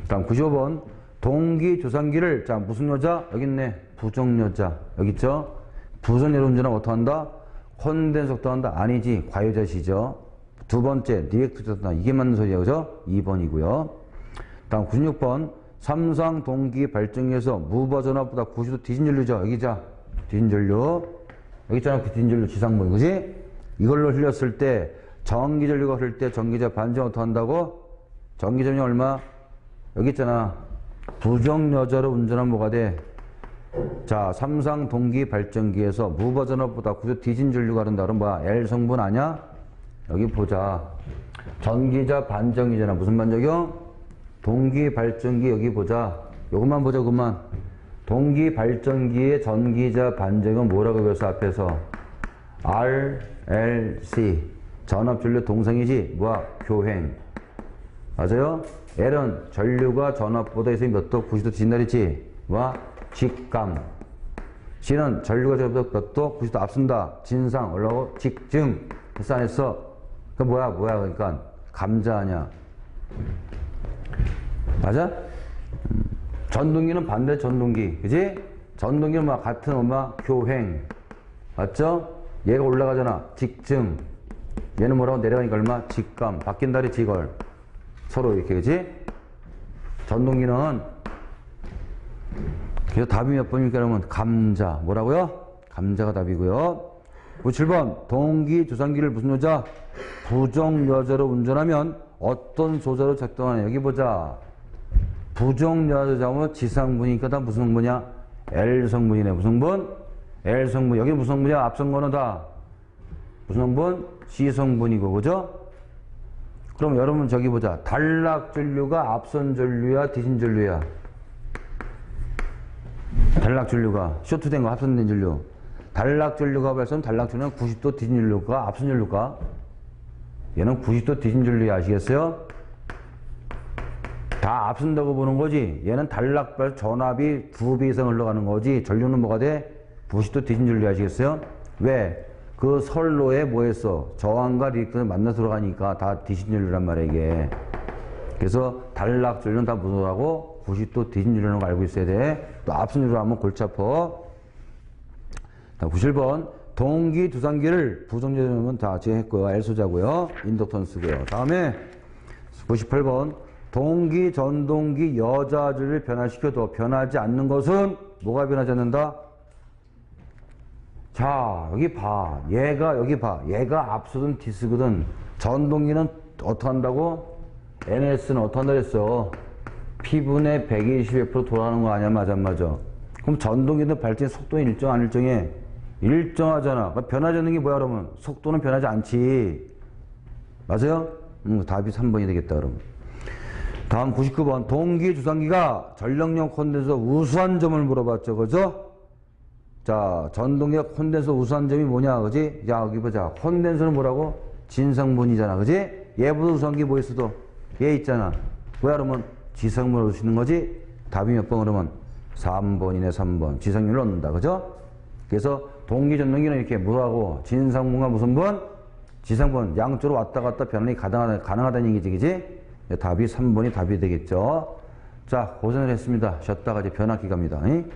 다음 95번. 동기조상기를 자 무슨 여자? 여기 있네. 부정여자. 여기 있죠? 부전여자 운전하면 어떡한다? 콘덴서도 한다? 아니지. 과여자시죠. 두 번째. 리액터도 이게 맞는 소리야. 그죠? 2번이고요. 다음 96번. 삼상 동기 발전기에서 무버 전압보다 90도 디진전류죠. 여기자. 디진전류. 여기 있잖아. 그 디진전류 지상분. 그지? 이걸로 흘렸을 때 전기전류가 흐를 때 전기자 반전 어떻게 한다고? 전기전류 얼마? 여기 있잖아. 부정여자로 운전하면 뭐가 돼? 자, 삼상 동기 발전기에서 무버 전압보다 90도 디진전류가 흐른다. 그럼 뭐야? L 성분 아냐? 여기 보자. 전기자 반전기잖아. 무슨 반전기요? 동기 발전기 여기 보자. 요것만 보자 그만. 동기 발전기의 전기자 반전은 뭐라고 배웠어 앞에서? RLC 전압전류 동상이지. 뭐야? 교행. 맞아요? L은 전류가 전압보다 해서 몇 도? 90도 뒤진다 그랬지? 뭐야? 직감. C는 전류가 전압보다 몇 도? 90도 앞선다. 진상 올라오고 직증. 했어 안 했어? 그 뭐야? 그러니까 감자 아냐? 맞아? 전동기는 반대 전동기. 그지? 전동기는 막 같은 엄마 교행. 맞죠? 얘가 올라가잖아. 직증. 얘는 뭐라고 내려가니까 얼마? 직감. 바뀐다리 직걸. 서로 이렇게. 그지? 전동기는 그래서 답이 몇 번입니까? 그러면 감자. 뭐라고요? 감자가 답이고요. 97번. 동기 조상기를 무슨 여자? 부정여자로 운전하면 어떤 소자로 작동하냐. 여기 보자. 부정여자 잡으면 지상분이니까 다 무슨 성분이야? L 성분이네. 무슨 성분? L 성분. 여기 무슨 성분이야? 앞선 거는 다 무슨 성분? C 성분이고. 그죠? 그럼 여러분 저기 보자. 단락전류가 앞선 전류야? 디진 전류야? 단락전류가 쇼트된 거 합선된 전류. 단락전류가 발생 단락전류는 90도 디진 전류가 앞선 전류가? 얘는 90도 디진 전류야. 아시겠어요? 다 앞선다고 보는 거지. 얘는 단락발 전압이 2배 이상 흘러가는 거지. 전류는 뭐가 돼? 90도 디진 전류. 아시겠어요? 왜? 그 선로에 뭐 했어? 저항과 리액터를 만나서 들어가니까 다 디진 전류란 말이야 이게. 그래서 단락 전류는 다 무엇하고 90도 디진 전류라는 거 알고 있어야 돼. 또 앞선 전류로 하면 골치 아파. 97번. 동기 두상기를 부정전류는 다 제가 했고요. L소자고요. 인덕턴스고요. 다음에 98번. 동기, 전동기, 여자전류를 변화시켜도 변하지 않는 것은 뭐가 변하지 않는다? 자, 여기 봐. 여기 봐. 얘가 앞서든 뒤서든 전동기는 어떻게 한다고? NS는 어떻게 한다 그랬어? P분의 120% 돌아가는 거 아니야? 맞아, 안 맞아? 그럼 전동기는 발전 속도는 일정 안 일정해? 일정하잖아. 변하지 않는 게 뭐야, 그러면? 속도는 변하지 않지. 맞아요? 답이 3번이 되겠다, 그러면. 다음 99번. 동기 주상기가 전력용 콘덴서 우수한 점을 물어봤죠. 그죠? 자, 전동력 콘덴서 우수한 점이 뭐냐, 그지? 야, 여기 보자. 콘덴서는 뭐라고? 진성분이잖아, 그지? 얘보다 우수한 게 뭐 있어도? 얘 있잖아. 왜 그러면 지성분을 넣으시는 거지? 답이 몇 번 그러면? 3번이네, 3번. 지성률을 넣는다, 그죠? 그래서 동기전동기는 이렇게 뭐하고? 진성분과 무슨 분? 지성분. 양쪽으로 왔다 갔다 변환이 가능하다는 얘기지, 그지? 답이 3번이 답이 되겠죠. 자, 고생을 했습니다. 쉬었다가 이제 변압기 갑니다. 응?